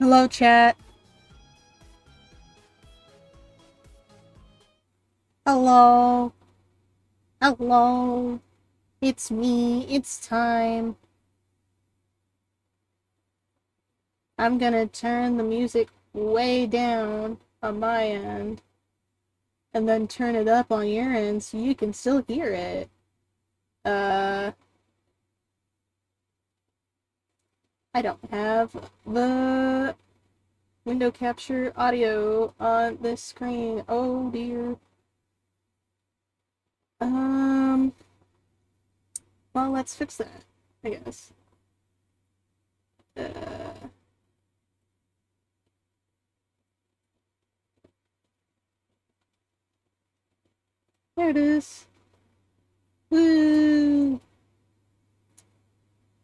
Hello, chat. Hello. Hello. It's me. It's time. I'm gonna turn the music way down on my end and then turn it up on your end so you can still hear it. Uh, I don't have the window capture audio on this screen. Oh dear. Um, well, let's fix that, I guess. Uh, there it is. Woo!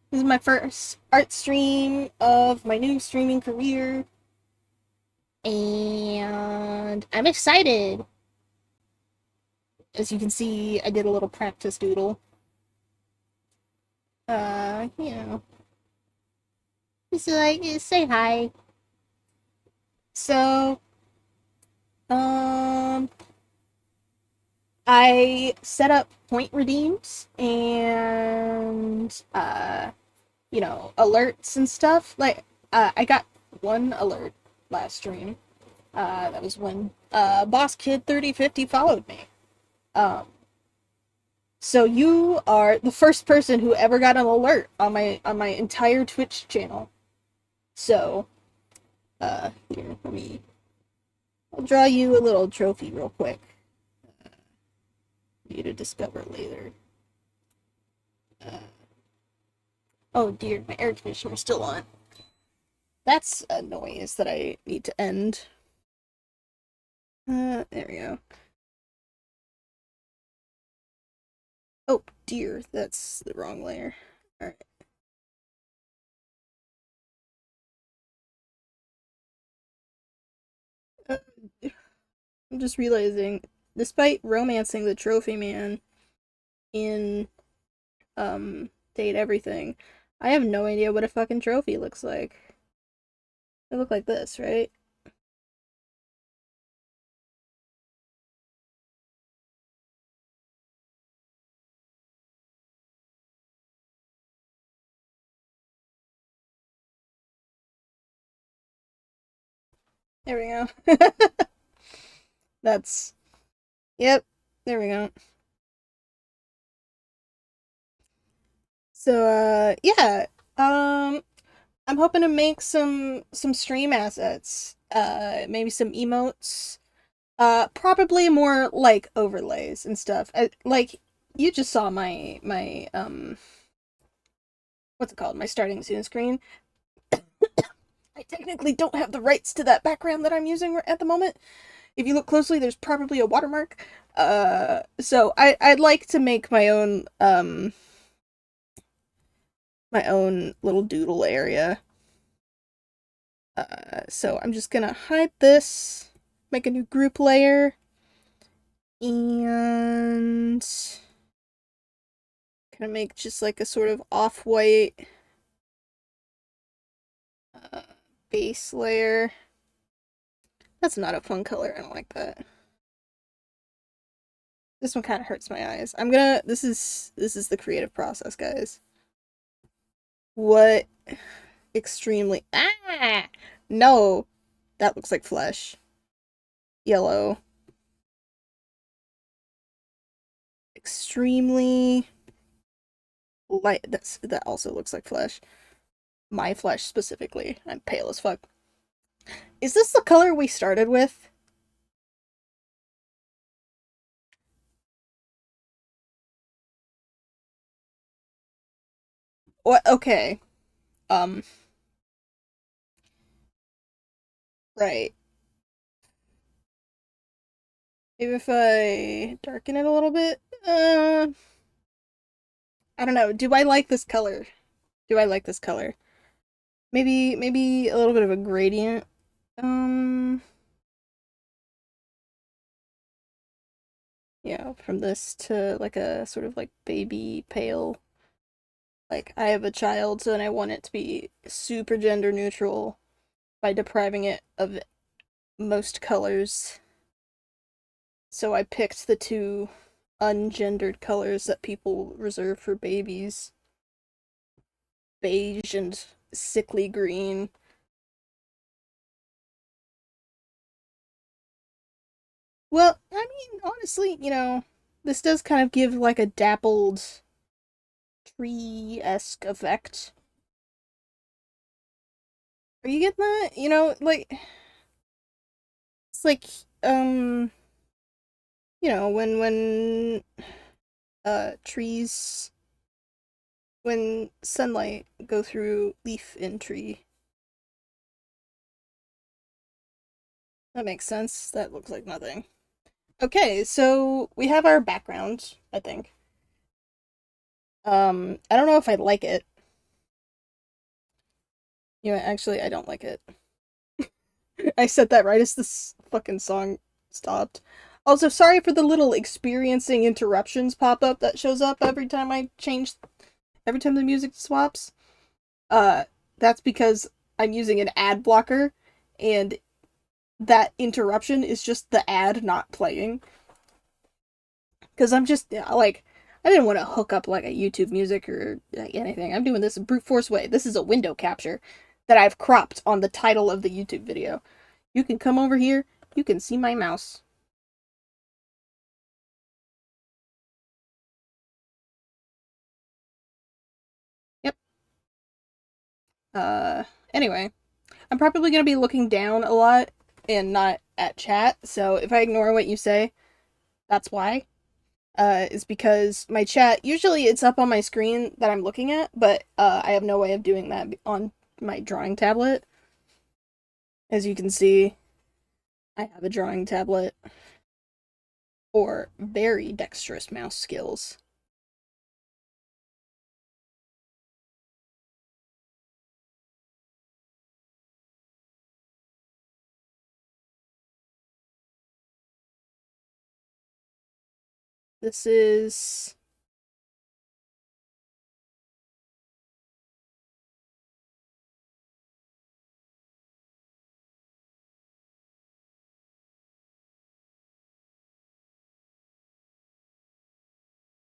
This is my first art stream of my new streaming career, and I'm excited. As you can see, I did a little practice doodle. You know, just like say hi. So, um, I set up point redeems and alerts and stuff. Like, I got one alert last stream. That was when Boss Kid 3050 followed me. Um, so you are the first person who ever got an alert on my entire Twitch channel. So, here, I'll draw you a little trophy real quick. For you to discover later. Oh dear, my air conditioner's still on. That's a noise that I need to end. There we go. Oh dear, that's the wrong layer. Alright. I'm just realizing, despite romancing the trophy man in Date Everything, I have no idea what a fucking trophy looks like. They look like this, right? There we go. That's yep. There we go. So yeah. I'm hoping to make some stream assets. Maybe some emotes. Probably more like overlays and stuff. Like you just saw my what's it called? My starting soon screen. I technically don't have the rights to that background that I'm using at the moment. If you look closely, there's probably a watermark. So I'd like to make my own little doodle area. So I'm just gonna hide this, make a new group layer, and gonna make just like a sort of off-white uh, base layer. That's not a fun color. I don't like that. This one kind of hurts my eyes. This is the creative process, guys. What extremely no, that looks like flesh. Yellow. Extremely light. That also looks like flesh. My flesh specifically. I'm pale as fuck. Is this the color we started with? What? Okay. Um. Right. Maybe if I darken it a little bit. I don't know. Do I like this color? Do I like this color? Maybe a little bit of a gradient. Um. Yeah, from this to like a sort of like baby pale. Like I have a child, so and I want it to be super gender neutral. by depriving it of most colors. So I picked the two ungendered colors that people reserve for babies: beige and sickly green. Well, I mean, honestly, this does kind of give like a dappled tree-esque effect. Are you getting that? Like it's like um, when trees, when sunlight go through leaf in tree. That makes sense. That looks like nothing. Okay, so we have our background, I think. I don't know if I like it. Actually, I don't like it. I said that right as this fucking song stopped. Also, sorry for the little experiencing interruptions pop up that shows up every time the music swaps. Uh, that's because I'm using an ad blocker, and that interruption is just the ad not playing. Because I'm just, like, I didn't want to hook up like a YouTube music or anything. I'm doing this in brute force way. This is a window capture that I've cropped on the title of the YouTube video. You can come over here, you can see my mouse. Yep. Uh, anyway, I'm probably going to be looking down a lot and not at chat, so if I ignore what you say, that's why. Is because my chat, usually it's up on my screen that I'm looking at, but I have no way of doing that on my drawing tablet. As you can see, I have a drawing tablet or very dexterous mouse skills. This is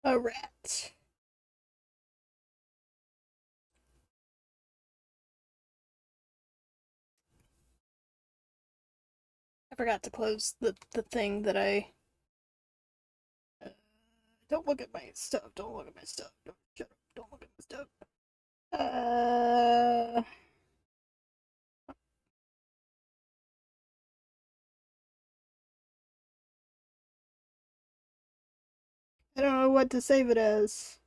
a rat. I forgot to close the thing that I. Don't look at my stuff. Don't look at my stuff. Don't shut up. Don't look at my stuff. Uh, I don't know what to save it as.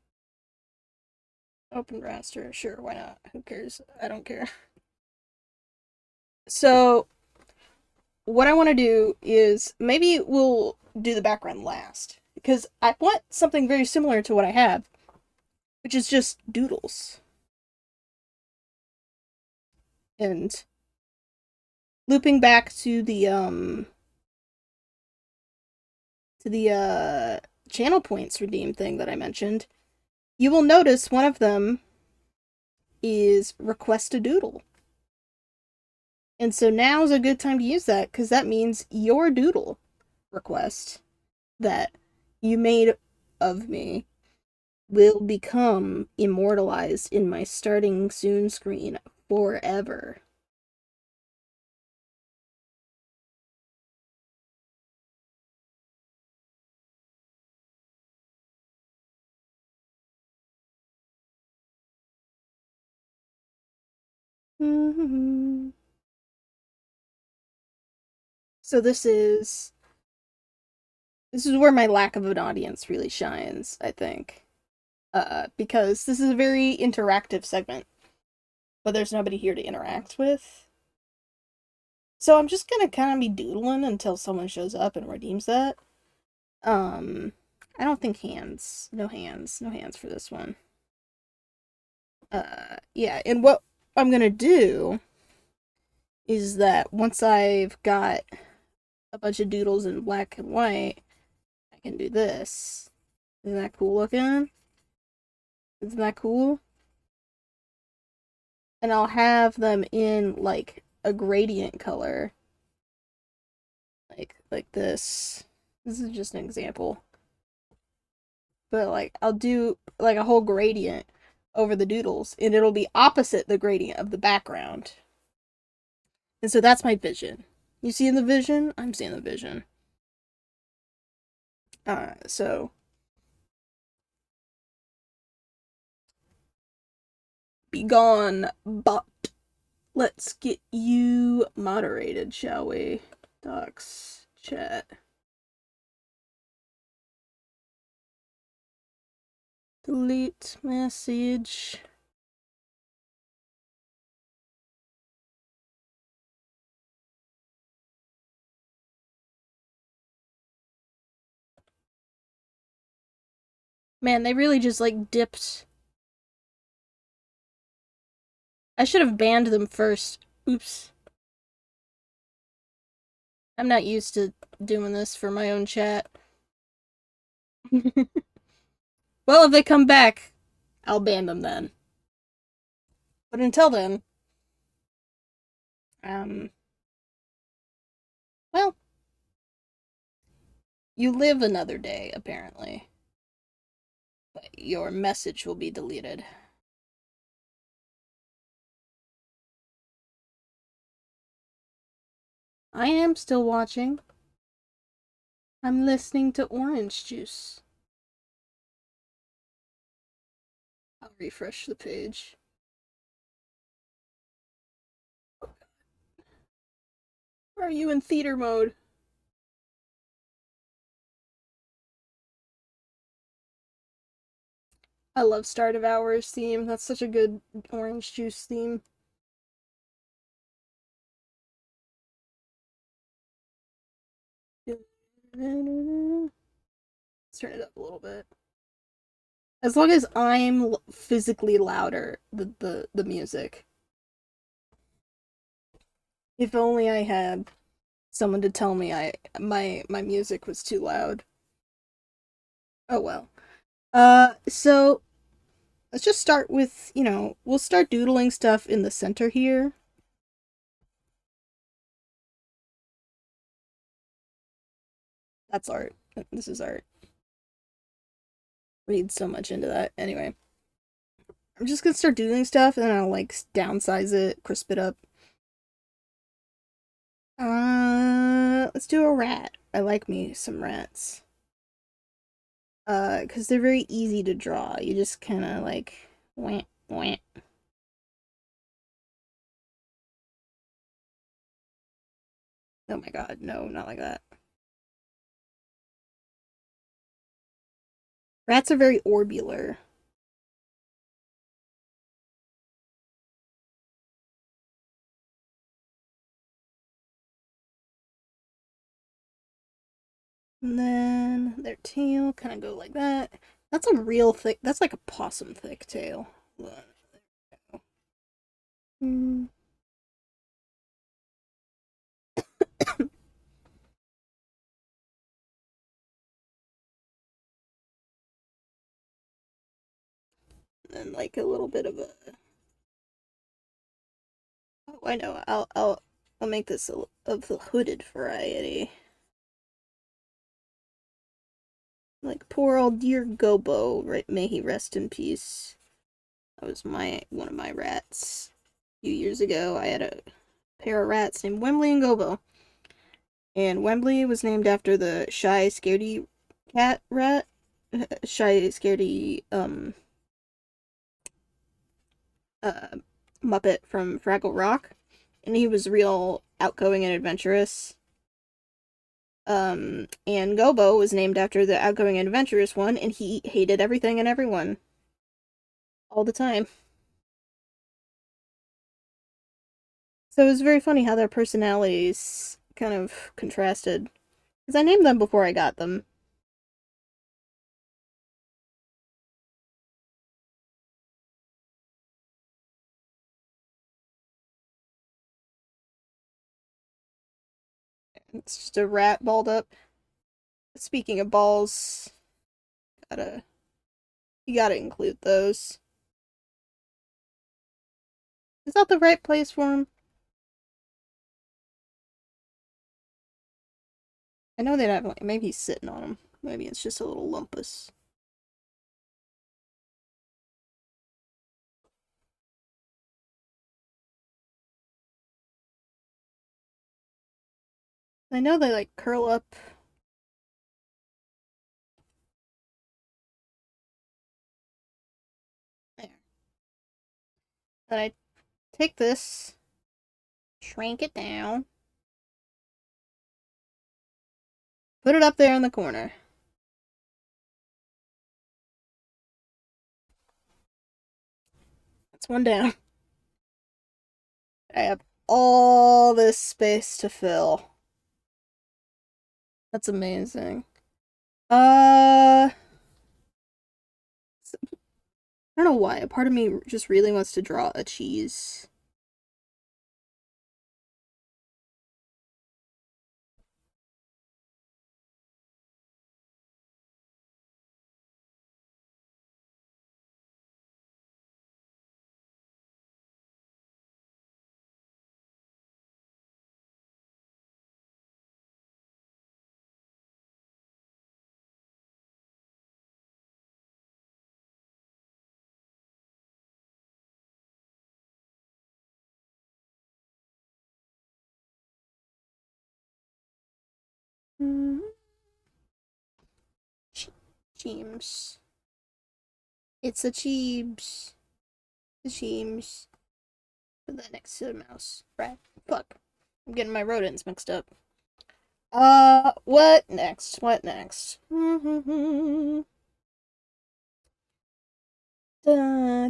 Open raster. Sure, why not? Who cares? I don't care. So, what I want to do is maybe we'll do the background last. Because I want something very similar to what I have, which is just doodles. And looping back to the channel points redeem thing that I mentioned, you will notice one of them is request a doodle. And so now's a good time to use that because that means your doodle request that you made of me will become immortalized in my starting soon screen forever. So this is where my lack of an audience really shines, I think. Because this is a very interactive segment, but there's nobody here to interact with. So I'm just gonna kind of be doodling until someone shows up and redeems that. Um, I don't think hands. No hands. No hands for this one. Yeah, and what I'm gonna do is that once I've got a bunch of doodles in black and white, I can do this. Isn't that cool looking? Isn't that cool? And I'll have them in like a gradient color, like this. This is just an example. But like I'll do like a whole gradient over the doodles and it'll be opposite the gradient of the background. And so that's my vision. You see in the vision? I'm seeing the vision. So be gone, bot. Let's get you moderated, shall we? Docs, chat. Delete message. Man, they really just like dipped. I should have banned them first. Oops. I'm not used to doing this for my own chat. Well, if they come back, I'll ban them then. But until then, um, well, you live another day, apparently. But your message will be deleted. I am still watching. I'm listening to Orange Juice. I'll refresh the page. Are you in theater mode? I love Start of Hours theme. That's such a good Orange Juice theme. Let's turn it up a little bit. As long as I'm physically louder, the music. If only I had someone to tell me my music was too loud. Oh well. So let's just start with, we'll start doodling stuff in the center here. That's art. This is art. Read so much into that. Anyway, I'm just gonna start doing stuff and then I'll like downsize it, crisp it up. Let's do a rat. I like me some rats. Because they're very easy to draw. You just kind of like wah wah. Oh my god, no, not like that. Rats are very orbular. And then their tail kind of go like that. That's a real thick, that's like a possum thick tail. Mm. And like a little bit of a, oh, I know, I'll make this of the hooded variety. Like poor old dear Gobo, right? May he rest in peace. That was one of my rats. A few years ago, I had a pair of rats named Wembley and Gobo. And Wembley was named after the shy, scaredy cat rat. Shy, scaredy, uh, Muppet from Fraggle Rock. And he was real outgoing and adventurous. And Gobo was named after the outgoing and adventurous one, and he hated everything and everyone. All the time. So it was very funny how their personalities kind of contrasted. Because I named them before I got them. It's just a rat balled up. Speaking of balls, gotta you gotta include those. Is that the right place for him? I know they'd have, like, maybe he's sitting on him. Maybe it's just a little lumpus. I know they, like, curl up. There. Then I take this, shrink it down, put it up there in the corner. That's one down. I have all this space to fill. That's amazing. I don't know why. A part of me just really wants to draw a cheese. Mm, Cheems. It's a cheebs. The cheems. Put that next to the mouse. Right. Fuck. I'm getting my rodents mixed up. What next? What next? Da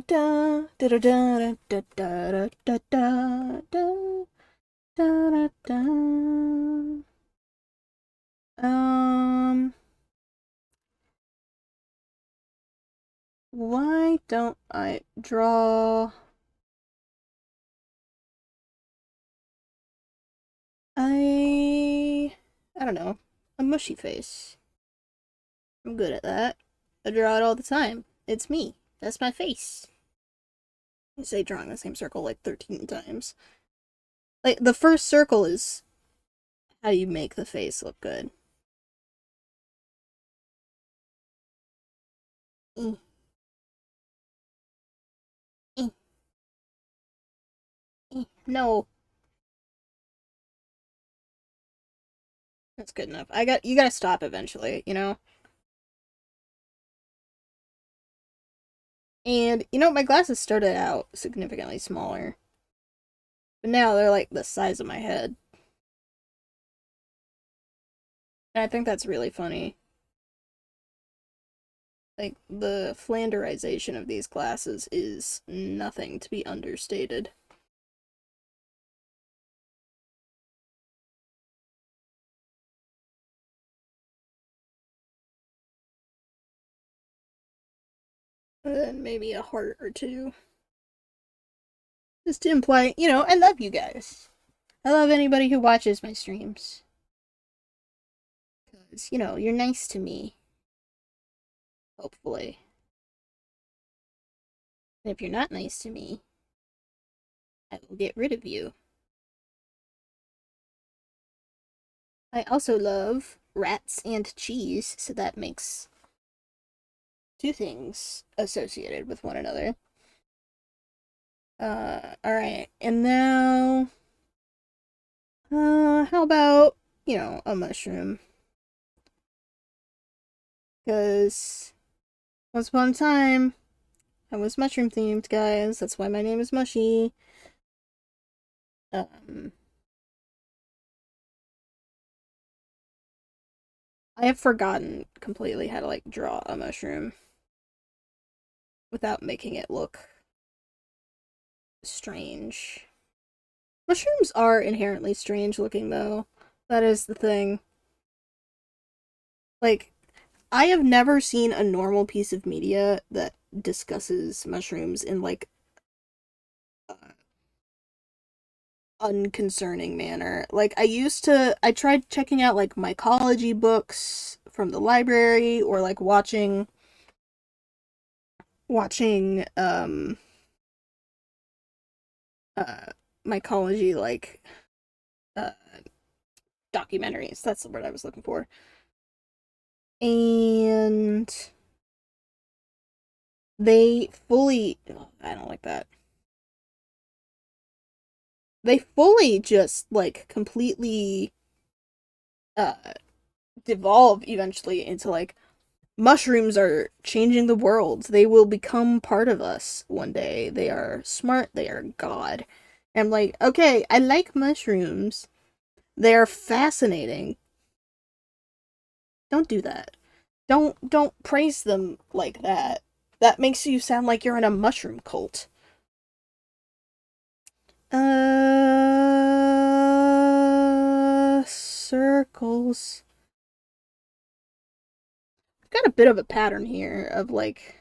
da da da da da da da da da da da. Why don't I draw? I don't know. A mushy face. I'm good at that. I draw it all the time. It's me. That's my face. I say drawing the same circle like 13 times. Like, the first circle is how you make the face look good. Mm, mm, No, that's good enough. You gotta stop eventually, you know? And, my glasses started out significantly smaller. But now they're like the size of my head. And I think that's really funny. Like, the flanderization of these glasses is nothing to be understated. And maybe a heart or two. Just to imply, I love you guys. I love anybody who watches my streams. Because, you're nice to me. Hopefully. And if you're not nice to me, I will get rid of you. I also love rats and cheese, so that makes two things associated with one another. Alright. And now, how about, a mushroom? Because once upon a time, I was mushroom themed, guys. That's why my name is Mushy. Um, I have forgotten completely how to, like, draw a mushroom without making it look strange. Mushrooms are inherently strange looking, though. That is the thing. Like, I have never seen a normal piece of media that discusses mushrooms in, like, uh, unconcerning manner. Like, I tried checking out, like, mycology books from the library, or, like, watching uh mycology, like, uh documentaries. That's the word I was looking for. And they fully, oh, I don't like that. They fully just like completely uh devolve eventually into like mushrooms are changing the world. They will become part of us one day. They are smart, they are God. And I'm like, okay, I like mushrooms. They are fascinating. Don't do that. Don't praise them like that. That makes you sound like you're in a mushroom cult. Circles. I've got a bit of a pattern here of like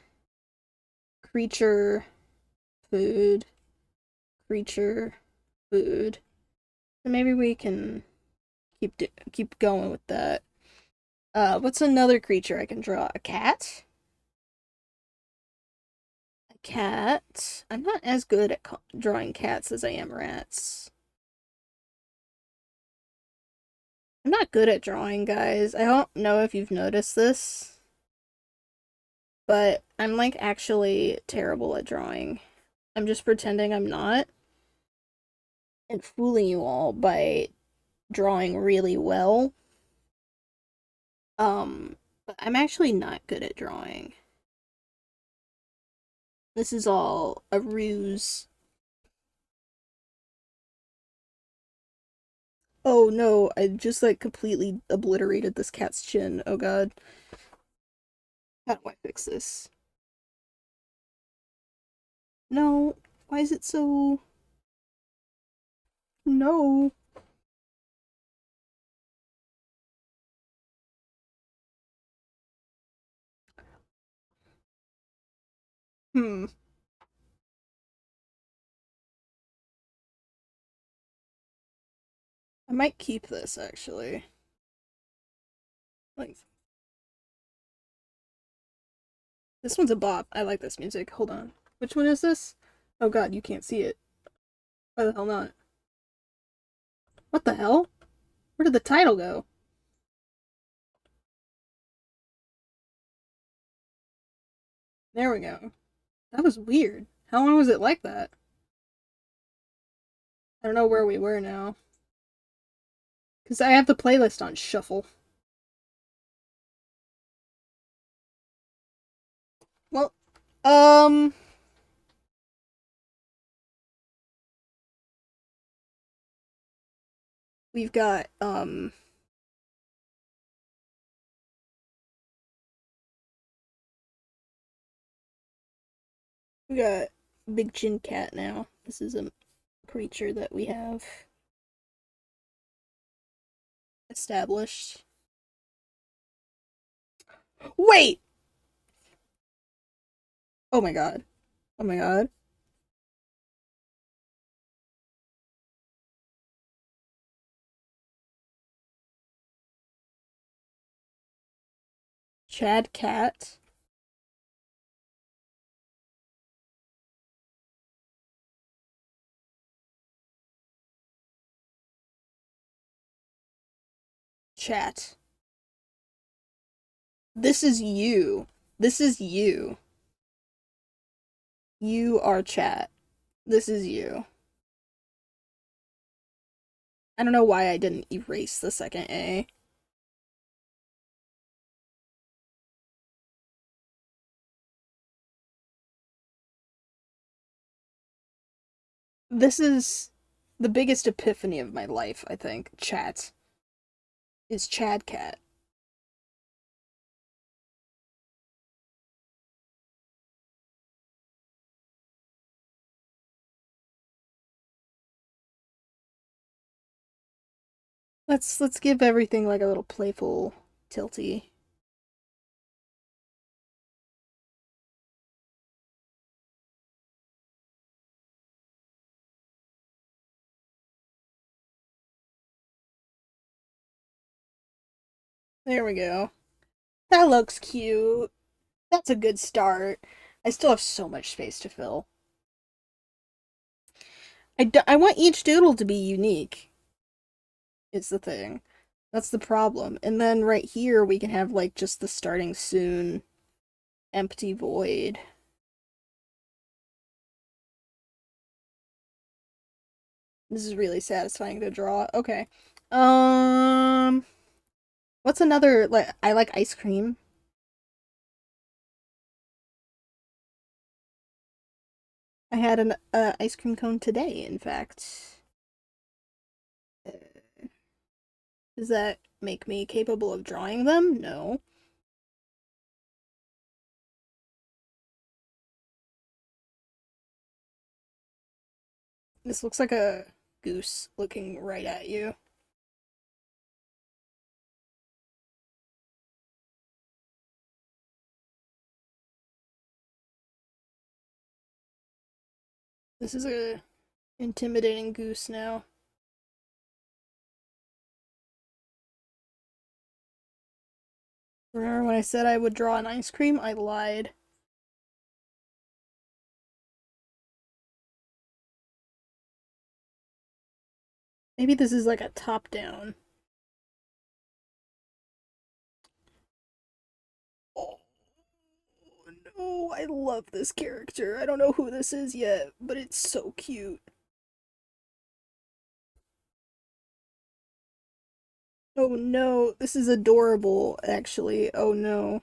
creature, food, creature, food. So maybe we can keep going with that. What's another creature I can draw? A cat? A cat. I'm not as good at drawing cats as I am rats. I'm not good at drawing, guys. I don't know if you've noticed this, but I'm like actually terrible at drawing. I'm just pretending I'm not and fooling you all by drawing really well. But I'm actually not good at drawing. This is all a ruse. Oh no, I just like completely obliterated this cat's chin. Oh god. How do I fix this? No. Why is it so... No. Hmm. I might keep this actually. Like, this one's a bop. I like this music. Hold on. Which one is this? Oh god, you can't see it. Why the hell not? What the hell? Where did the title go? There we go. That was weird. How long was it like that? I don't know where we were now. Because I have the playlist on shuffle. Well, um... we've got, we got Big Chin Cat now. This is a creature that we have established. Wait! Oh my god. Oh my god. Chad Cat. Chat. This is you. This is you. You are chat. This is you. I don't know why I didn't erase the second A. This is the biggest epiphany of my life, I think. Chat is Chad Cat. Let's give everything like a little playful tilty. There we go. That looks cute. That's a good start. I still have so much space to fill. I want each doodle to be unique, is the thing. That's the problem. And then right here we can have like just the starting soon empty void. This is really satisfying to draw. Okay. Um what's another like I like ice cream. I had an ice cream cone today, in fact. Uh, Does that make me capable of drawing them? No. This looks like a goose looking right at you. This is a intimidating goose now. Remember when I said I would draw an ice cream? I lied. Maybe this is like a top down. Oh no, I love this character. I don't know who this is yet, but it's so cute. Oh no, this is adorable, actually. Oh no.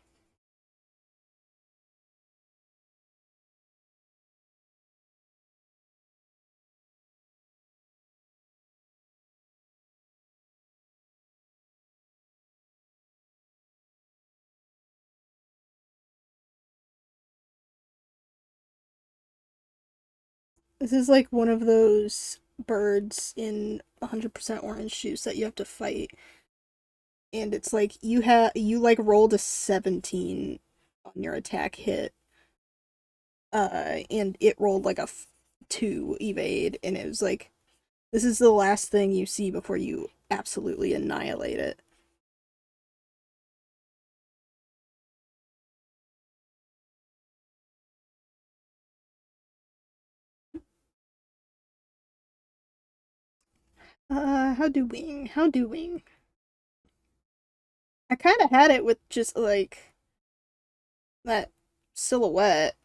This is like one of those birds in 100% orange juice that you have to fight. And it's like you like rolled a 17 on your attack hit. And it rolled like a 2 evade, and it was like this is the last thing you see before you absolutely annihilate it. How doing? How doing? I kind of had it with just like that silhouette.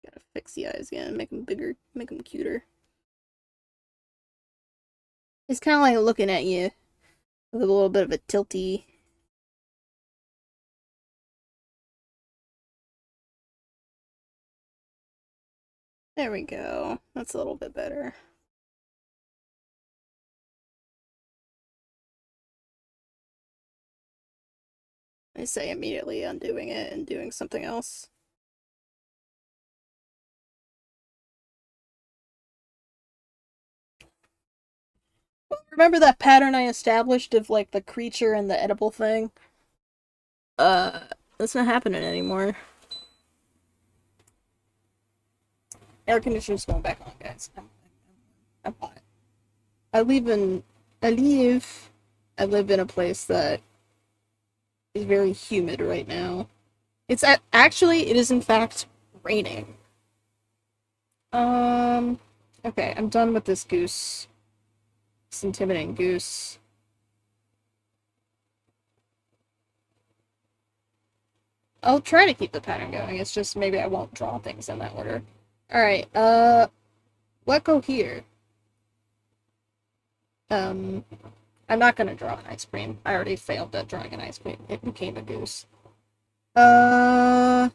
Gotta fix the eyes again, make them bigger, make them cuter. It's kind of like looking at you with a little bit of a tilty. There we go. That's a little bit better. I say immediately undoing it and doing something else. Remember that pattern I established of like the creature and the edible thing? Uh, that's not happening anymore. Air conditioner's going back on, guys. I'm hot. I live in, I live, I live in a place that is very humid right now. Actually, it is in fact raining. Um, okay, I'm done with this goose. This intimidating goose. I'll try to keep the pattern going. It's just maybe I won't draw things in that order. Alright, what go here? Um, I'm not gonna draw an ice cream. I already failed at drawing an ice cream. It became a goose. Uh,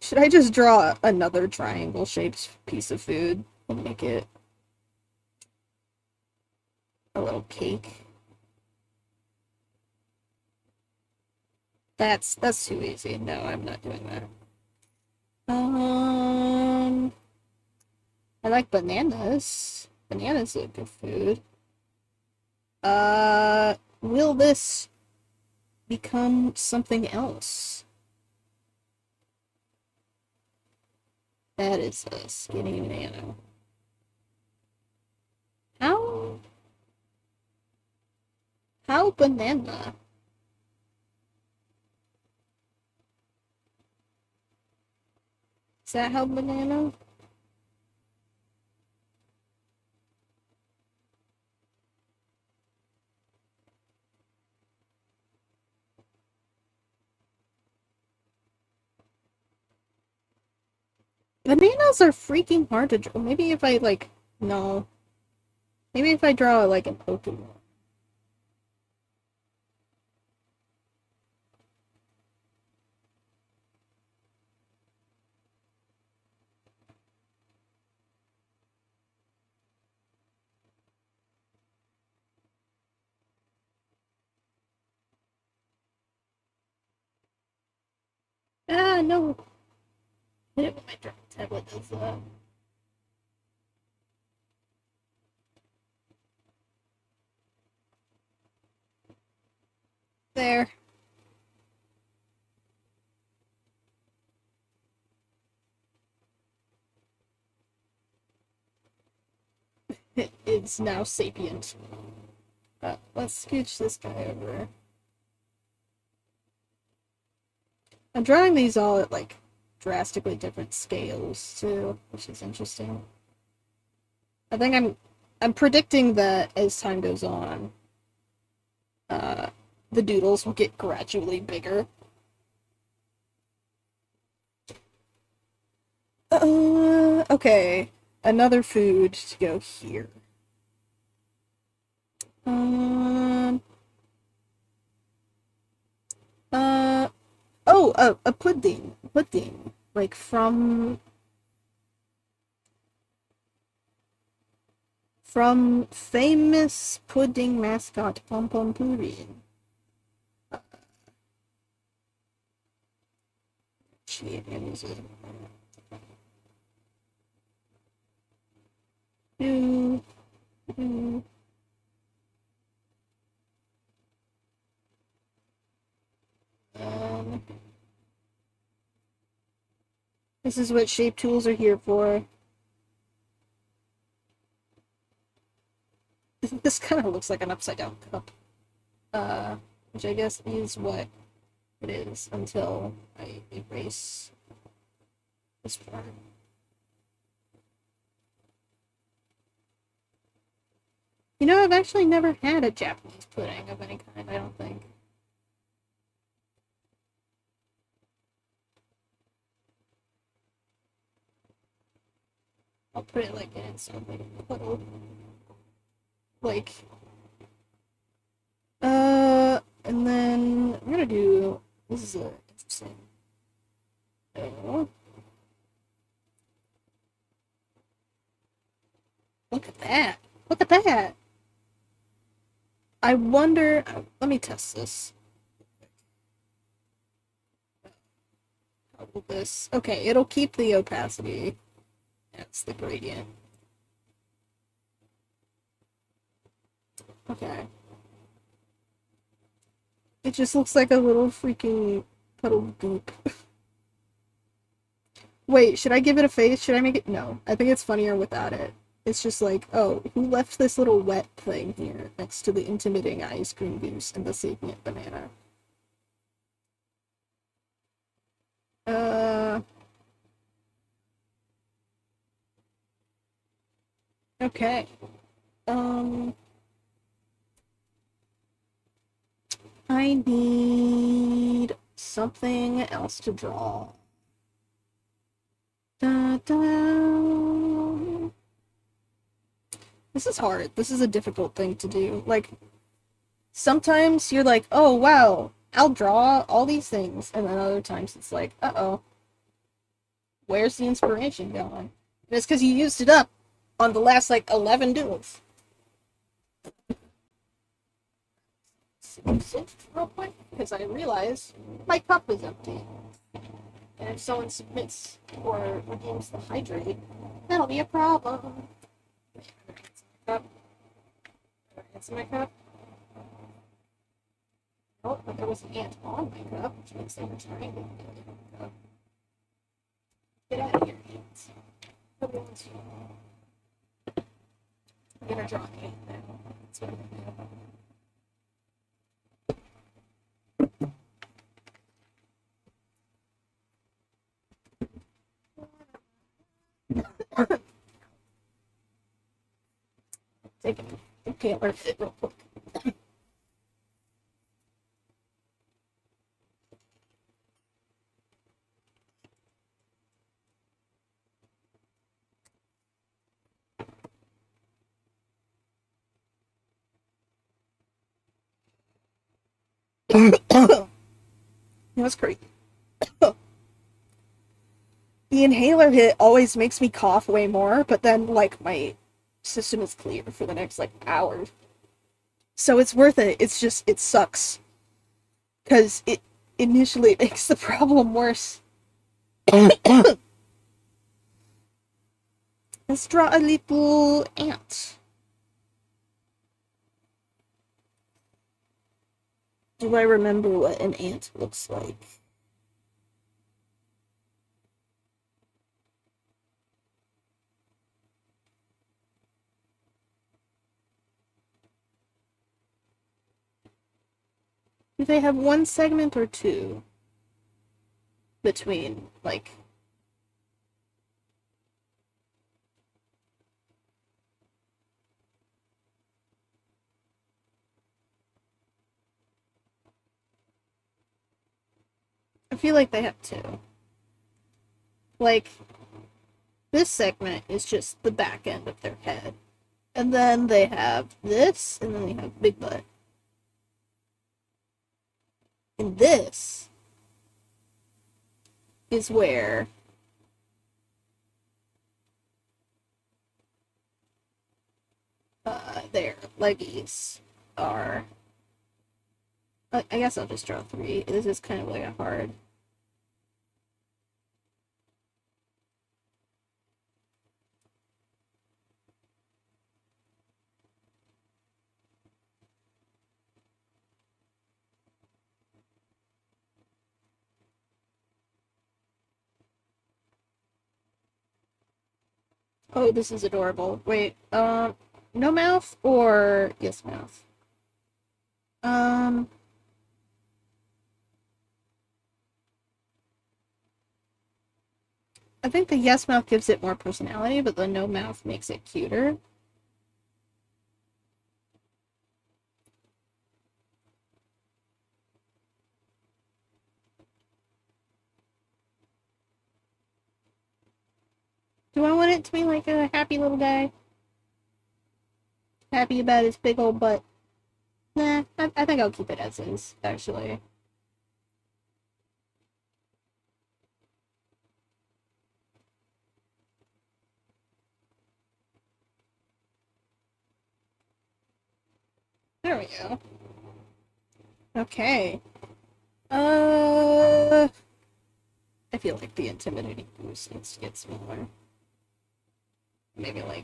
should I just draw another triangle-shaped piece of food and make it a little cake? That's too easy. No, I'm not doing that. Um, I like bananas. Bananas are good food. Will this become something else? That is a skinny banana. How? How banana? Is that how banana? Bananas are freaking hard to draw. Maybe if I, like, no. Maybe if I draw, like, an Pokemon. Ah, no. Hit it with my drawing tablet does that. There. It's now sapient. Let's scooch this guy over. I'm drawing these all at, like, drastically different scales, too, which is interesting. I think I'm predicting that as time goes on, uh, the doodles will get gradually bigger. Okay. Another food to go here. Um, uh, oh, a pudding. Pudding. Like from famous pudding mascot Pom Pom Pudding. Shit, is it? Do, do. Um, this is what shape tools are here for. This kind of looks like an upside down cup. Which I guess is what it is until I erase this part. You know, I've actually never had a Japanese pudding of any kind, I don't think. I'll put it like in some like little like and then I'm gonna do this is a interesting oh, look at that. Look at that. I wonder let me test this. How will this okay, it'll keep the opacity. That's the gradient. Okay. It just looks like a little freaking puddle of goop. Wait, should I give it a face? Should I make it? No. I think it's funnier without it. It's just like, oh, who left this little wet thing here next to the intimidating ice cream goose and the sapient banana? Uh, okay. Um, I need something else to draw. Da, da. This is hard. This is a difficult thing to do. Like, sometimes you're like, oh, wow, I'll draw all these things. And then other times it's like, uh-oh, where's the inspiration going? And it's because you used it up on the last, like, 11 doodles. Sit real quick, because I realize my cup is empty. And if someone submits or redeems the hydrate, that'll be a problem. Cup. Answer my cup. Oh, but there was an ant on my cup, which means they were trying to get in my cup. Get out of here, ants. Nobody wants you. I'm gonna draw an ant now. That's what I'm gonna do. Take it. Okay, I'll earth it real quick. That's crazy. The inhaler hit always makes me cough way more, but then, like, my system is clear for the next, like, hour. So it's worth it. It's just, it sucks. Because it initially makes the problem worse. Let's draw a little ant. Do I remember what an ant looks like? Do they have one segment or two between, like... I feel like they have two. Like, this segment is just the back end of their head. And then they have this, and then they have Big Butt. And this is where their leggies are. I guess I'll just draw three. This is kind of like a hard. Oh, this is adorable. Wait, no mouth or yes mouth? Um, I think the yes mouth gives it more personality, but the no mouth makes it cuter. Do I want it to be like a happy little guy? Happy about his big old butt? Nah, I think I'll keep it as is, actually. There we go. Okay. I feel like the intimidating boost needs to get smaller. Maybe like,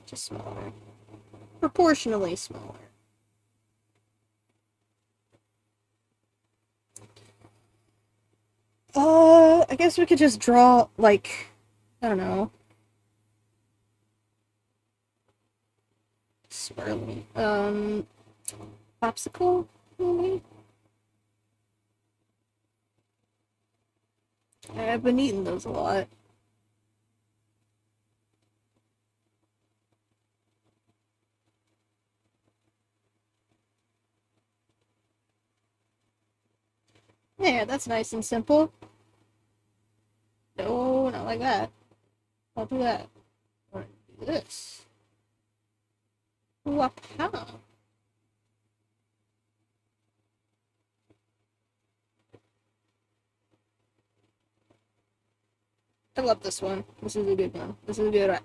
just smaller. Proportionally smaller. I guess we could just draw, like, I don't know. Swirly. Popsicle, maybe? I've been eating those a lot. Yeah, that's nice and simple. No, not like that. I'll do that. Or do this. Wapa. I love this one. This is a good one. This is a good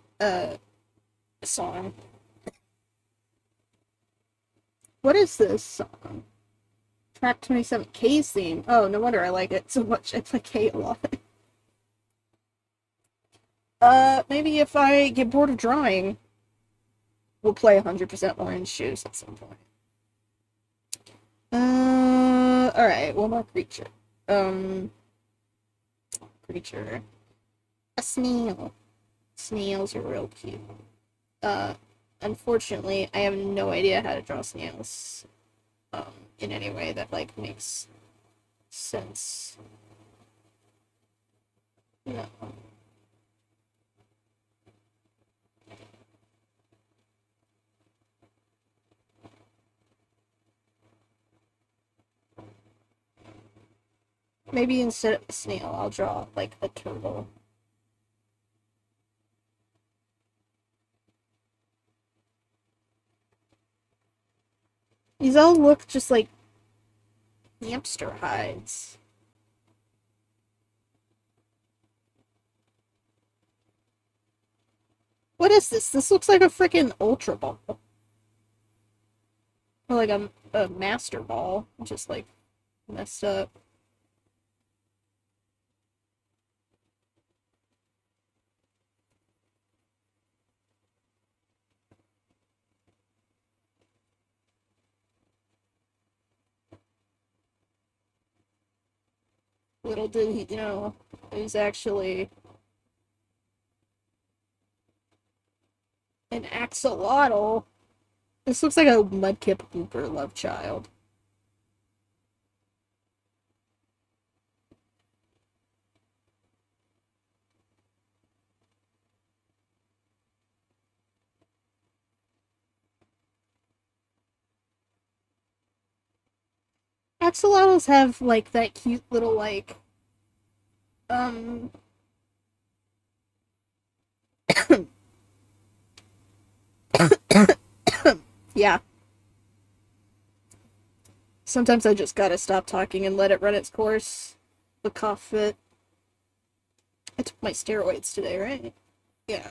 song. What is this song? Track 27, K's theme. Oh, no wonder I like it so much. I play K a lot. Maybe if I get bored of drawing, we'll play 100% Orange Shoes at some point. Alright, one more creature. Creature. A snail. Snails are real cute. Unfortunately, I have no idea how to draw snails, in any way that, like, makes sense. No. Maybe instead of a snail, I'll draw, like, a turtle. These all look just, like, Hamster hides. What is this? This looks like a freaking Ultra Ball. Or like a Master Ball. Just like messed up. Little did he know, it was actually an axolotl. This looks like a Mudkip Hooper love child. Axolotls have like that cute little like um yeah. Sometimes I just gotta stop talking and let it run its course. The cough fit. I took my steroids today, right? Yeah.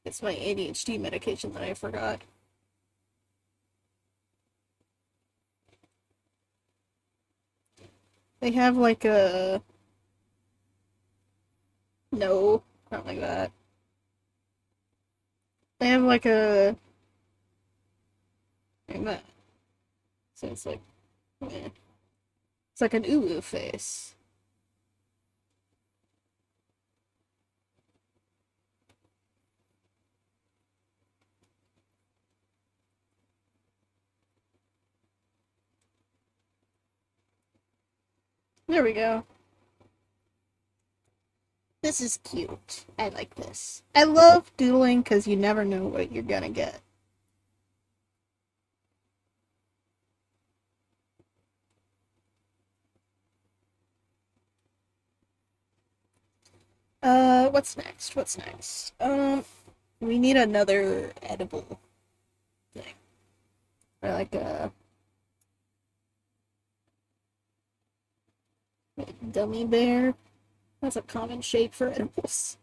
It's my ADHD medication that I forgot. They have like a no, not like that. They have like a like that. So it's like eh. It's like an uwu face. There we go. This is cute. I like this. I love doodling because you never know what you're gonna get. What's next? What's next? We need another edible thing. Or like a dummy bear. That's a common shape for edibles.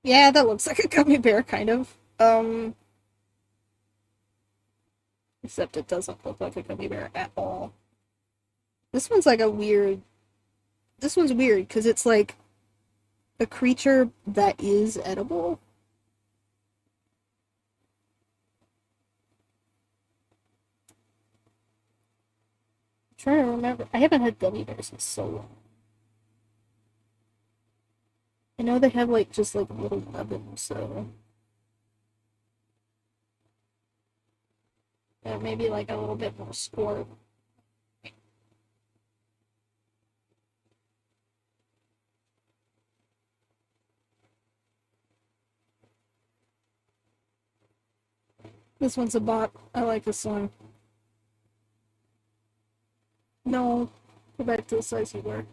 Yeah, that looks like a gummy bear, kind of. Except it doesn't look like a gummy bear at all. This one's like a weird. This one's weird because it's like a creature that is edible. I'm trying to remember. I haven't had gummy bears in so long. I know they have like just like little nubbins, so maybe like a little bit more score. This one's a bot. I like this one. No, go back to the size you were.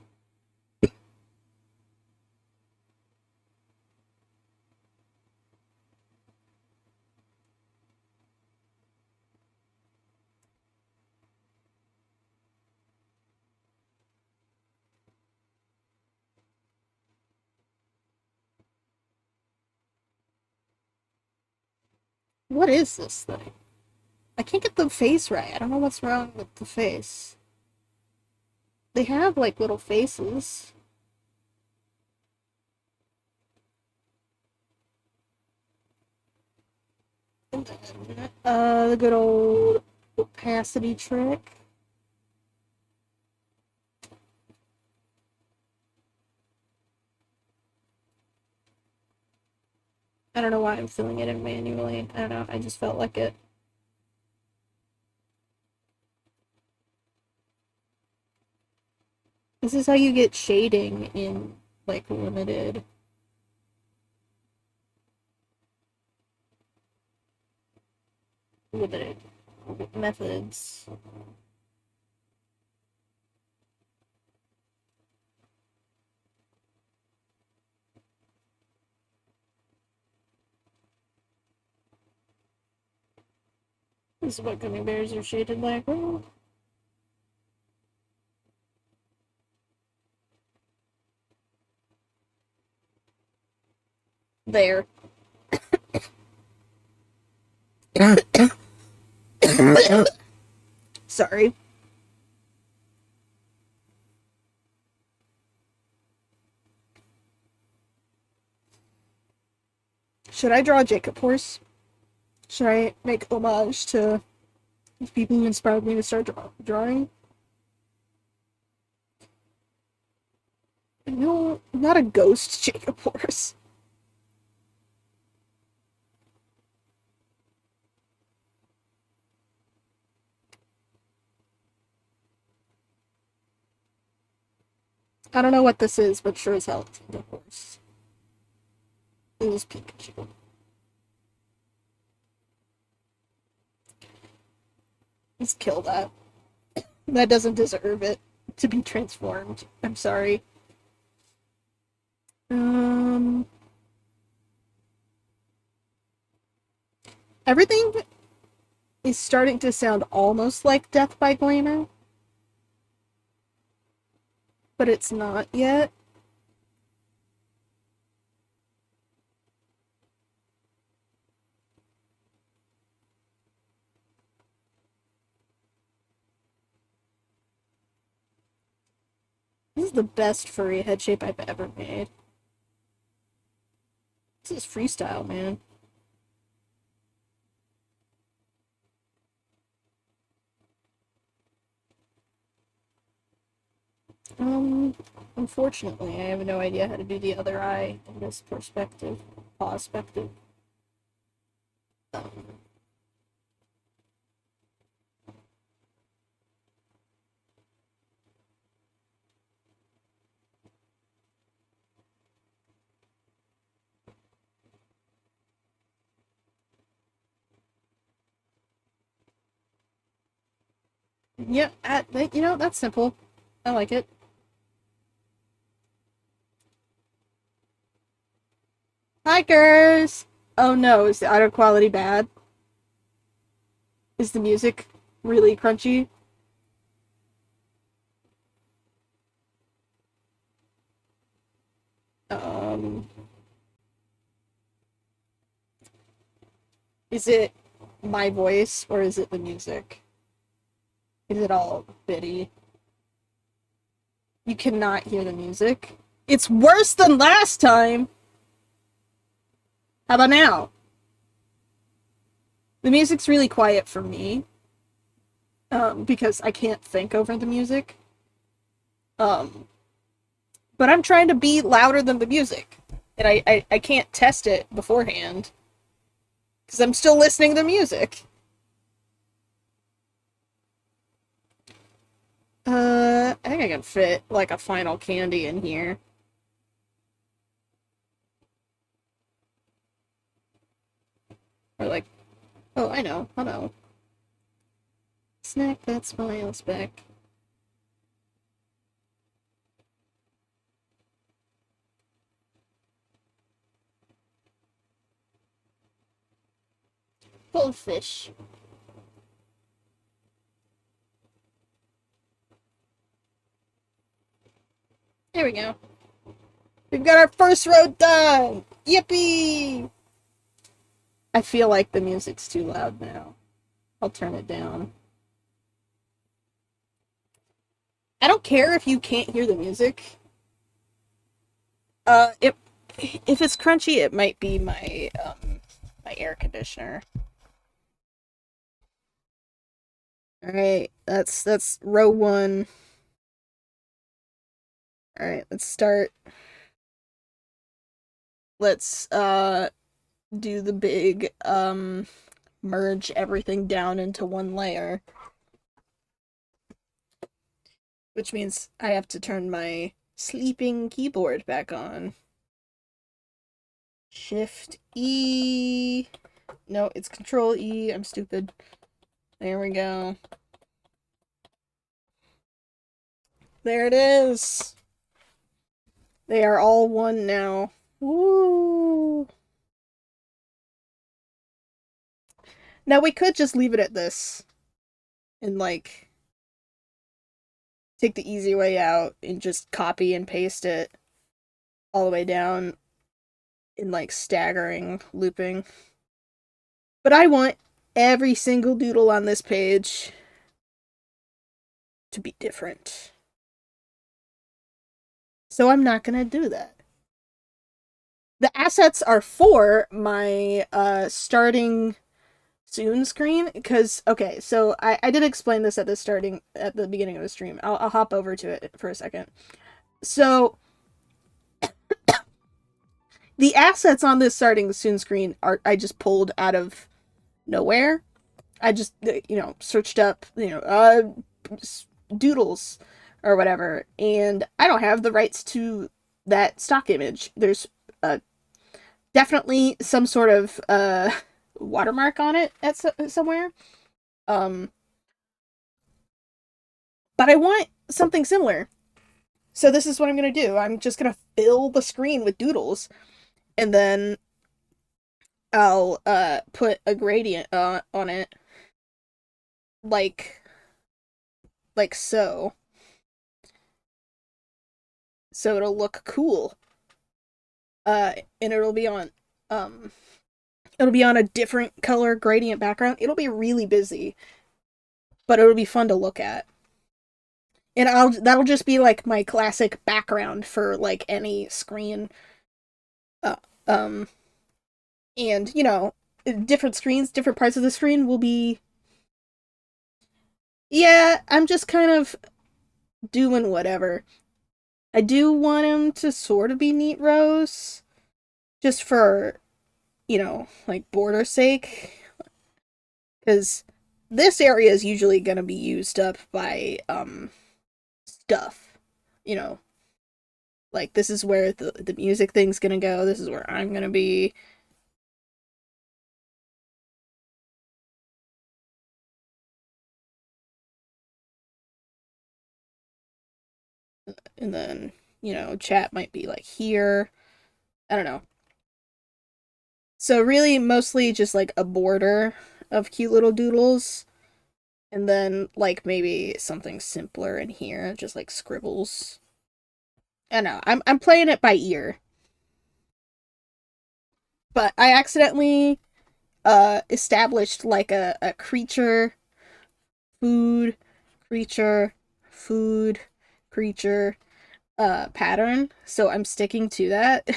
What is this thing? I can't get the face right. I don't know what's wrong with the face. They have like little faces. The good old opacity trick. I don't know why I'm filling it in manually. I don't know. I just felt like it. This is how you get shading in, like, limited methods. This is what gummy bears are shaded like. Oh. There. Sorry. Should I draw a Jacob horse? Should I make homage to the people who inspired me to start drawing? No, not a ghost Jacob horse. I don't know what this is, but sure as hell it's a horse. It is Pikachu. Let's kill that. That doesn't deserve it to be transformed. I'm sorry. Everything is starting to sound almost like Death by Glamour, but it's not yet. This is the best furry head shape I've ever made. This is freestyle, man. Unfortunately, I have no idea how to do the other eye in this perspective, perspective. Yeah, that's simple. I like it. Hikers! Oh no, is the audio quality bad? Is the music really crunchy? Um, is it my voice or is it the music? Is it all bitty? You cannot hear the music. It's worse than last time! How about now? The music's really quiet for me, because I can't think over the music. Um, but I'm trying to be louder than the music. And I can't test it beforehand. Because I'm still listening to the music. I think I can fit, like, a final candy in here. Or, like, oh, I know. Snack that smiles back. Full of fish. There we go. We've got our first row done! Yippee! I feel like the music's too loud now. I'll turn it down. I don't care if you can't hear the music. If it's crunchy, it might be my air conditioner. All right, that's row one. All right, let's start. Let's do the big merge everything down into one layer. which means I have to turn my sleeping keyboard back on. Shift E. No, it's Control E. I'm stupid. There we go. There it is. They are all one now. Woo! Now we could just leave it at this and like take the easy way out and just copy and paste it all the way down in like staggering looping. But I want every single doodle on this page to be different. So I'm not going to do that. The assets are for my starting soon screen because okay, so I did explain this at the beginning of the stream. I'll hop over to it for a second. So the assets on this starting soon screen are I just pulled out of nowhere. I just searched up doodles or whatever, and I don't have the rights to that stock image. There's definitely some sort of watermark on it at somewhere. Um, but I want something similar. So this is what I'm gonna do. I'm just gonna fill the screen with doodles, and then I'll put a gradient on it, like so. So it'll look cool. And um it'll be on a different color gradient background. It'll be really busy, but it'll be fun to look at. And that'll just be like my classic background for like any screen. Uh, um and different screens, different parts of the screen will be yeah, I'm just kind of doing whatever. I do want them to sort of be neat rows just for like border sake, because this area is usually going to be used up by stuff, you know, like this is where the music thing's going to go, this is where I'm going to be. And then chat might be like here, I don't know. So really mostly just like a border of cute little doodles, and then like maybe something simpler in here, just like scribbles. I don't know. I'm playing it by ear. But I accidentally established like a creature, food, creature, food, creature pattern. So I'm sticking to that.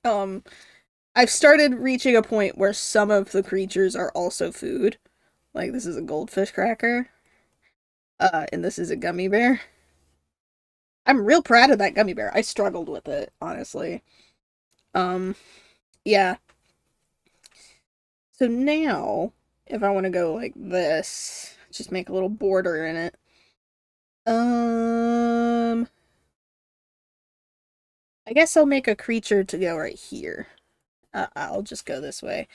um I've started reaching a point where some of the creatures are also food. Like this is a goldfish cracker. And this is a gummy bear. I'm real proud of that gummy bear. I struggled with it, honestly. Um, yeah. So now, if I want to go like this, just make a little border in it. Um, I guess I'll make a creature to go right here. I'll just go this way,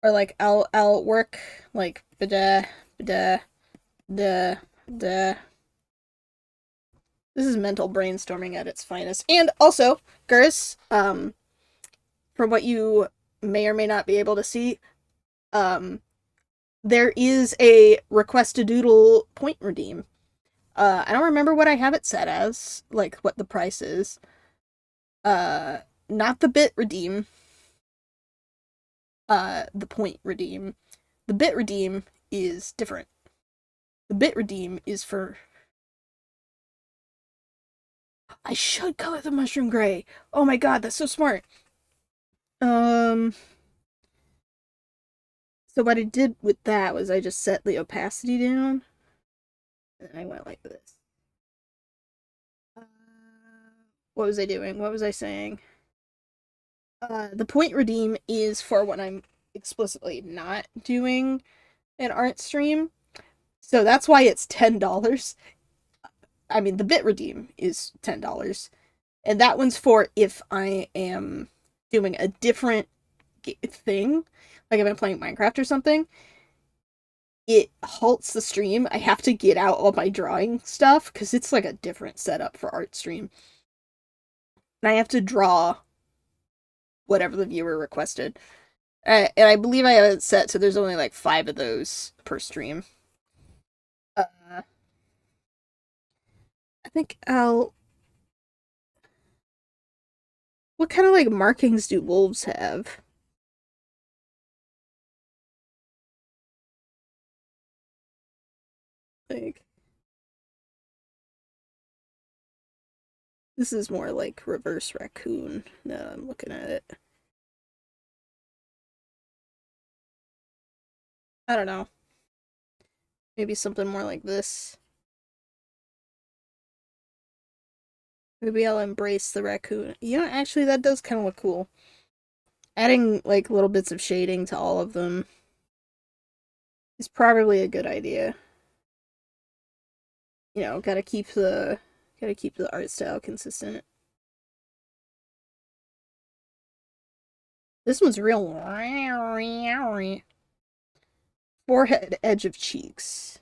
or like I'll work like da da da da. This is mental brainstorming at its finest. And also, Gers, from what you may or may not be able to see, there is a request to doodle point redeem. I don't remember what I have it set as, like what the price is. Not the bit redeem. The point redeem. The bit redeem is different. The bit redeem is for. I should color the mushroom gray. Oh my god, that's so smart. Um. So what I did with that was I just set the opacity down, and I went like this. What was I doing? What was I saying? The point redeem is for when I'm explicitly not doing an art stream. So that's why it's $10. I mean, the bit redeem is $10. And that one's for if I am doing a different thing, like if I'm playing Minecraft or something, it halts the stream. I have to get out all my drawing stuff because it's like a different setup for art stream. And I have to draw whatever the viewer requested. And I believe I have it set so there's only like 5 of those per stream. I think I'll. What kind of like markings do wolves have? Like, this is more like reverse raccoon now I'm looking at it. I don't know. Maybe something more like this. Maybe I'll embrace the raccoon. You know, actually, that does kind of look cool. Adding like little bits of shading to all of them is probably a good idea. You know, gotta keep the art style consistent. This one's real. Forehead, edge of cheeks.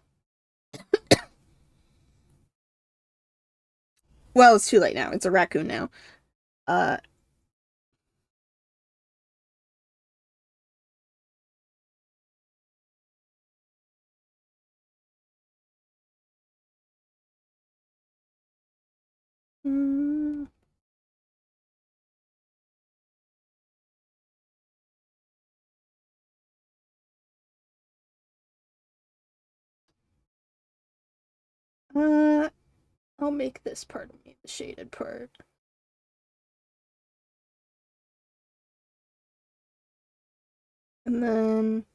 Well, it's too late now. It's a raccoon now. Uh, mm, uh, I'll make this part of me the shaded part. And then,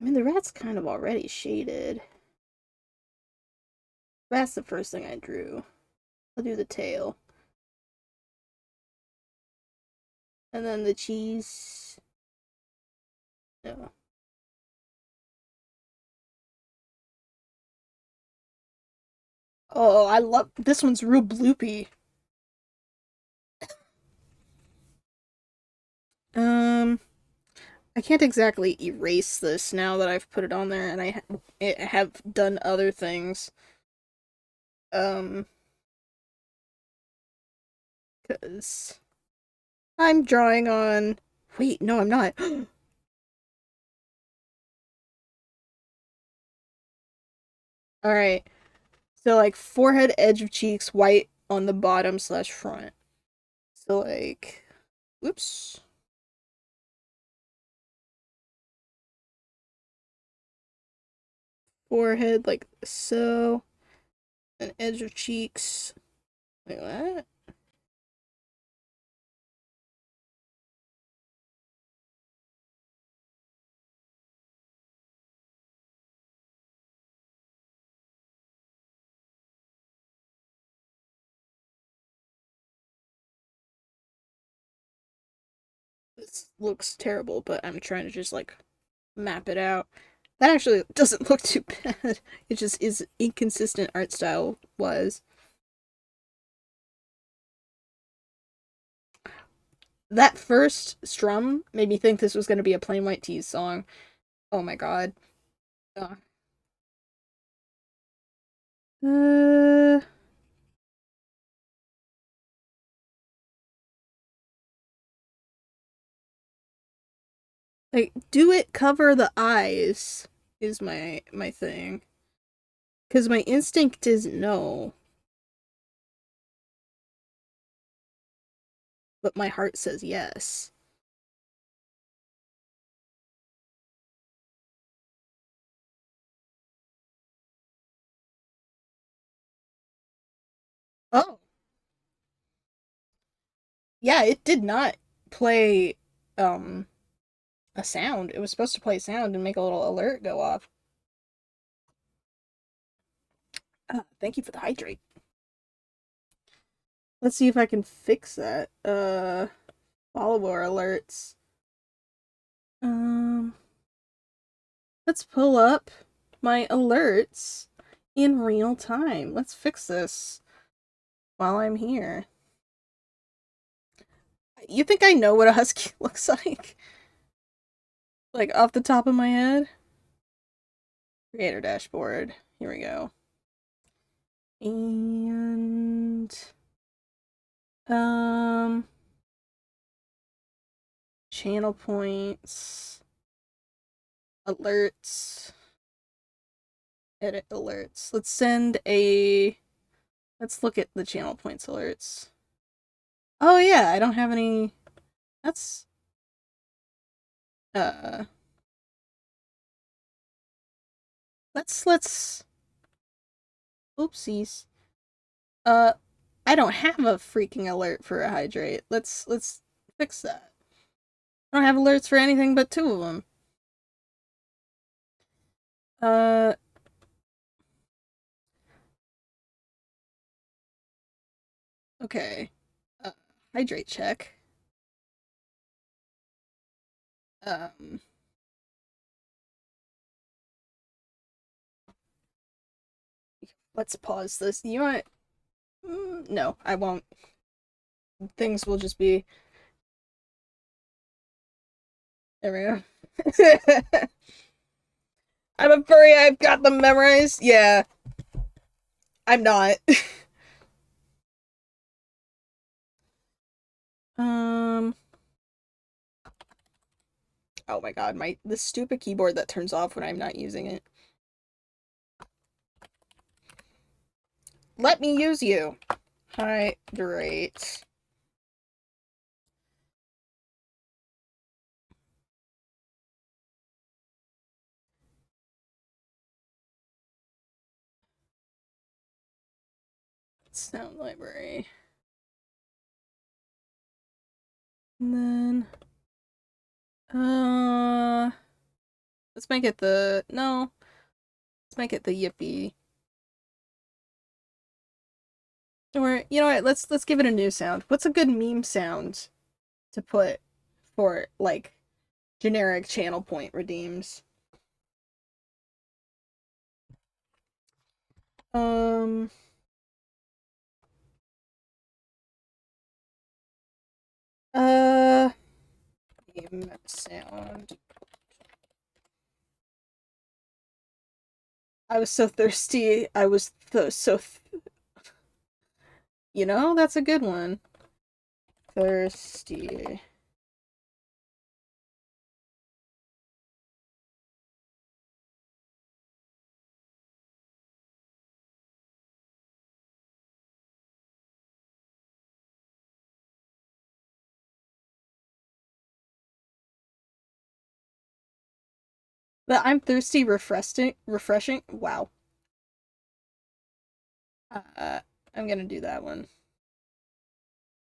I mean, the rat's kind of already shaded. That's the first thing I drew. I'll do the tail. And then the cheese. No. Oh, I love this one's real bloopy. Um, I can't exactly erase this now that I've put it on there, and I have done other things. Um, because I'm drawing on. Wait, no, I'm not. All right. So like forehead, edge of cheeks, white on the bottom slash front. So like, whoops. Forehead like so, and edge of cheeks like that. This looks terrible, but I'm trying to just like map it out. That actually doesn't look too bad. It just is inconsistent art style wise. That first strum made me think this was going to be a Plain White T's song. Oh my god. Uh, uh, like, do it cover the eyes is my thing. Because my instinct is no, but my heart says yes. Oh, yeah, it did not play um a sound. It was supposed to play sound and make a little alert go off. Thank you for the hydrate. Let's see if I can fix that. Follower alerts. Um, let's pull up my alerts in real time. Let's fix this while I'm here. You think I know what a husky looks like? Like off the top of my head? Creator dashboard. Here we go. And um channel points, alerts, edit alerts. Let's look at the channel points alerts. Oh yeah, I don't have any. That's uh let's oopsies. Uh I don't have a freaking alert for a hydrate. Let's fix that. I don't have alerts for anything but two of them. Uh okay. Uh, hydrate check. Um let's pause this. You want no, I won't. Things will just be there we go. I'm a furry, I've got them memorized. Yeah, I'm not. um oh my god, the stupid keyboard that turns off when I'm not using it. Let me use you. Hydrate. Sound library. And then uh let's make it the no. Let's make it the yippee. Or you know what, let's give it a new sound. What's a good meme sound to put for like generic channel point redeems? Um uh meme sound. I was so thirsty. I was you know, that's a good one. Thirsty. But I'm thirsty, refreshing. Wow. Uh, I'm gonna do that one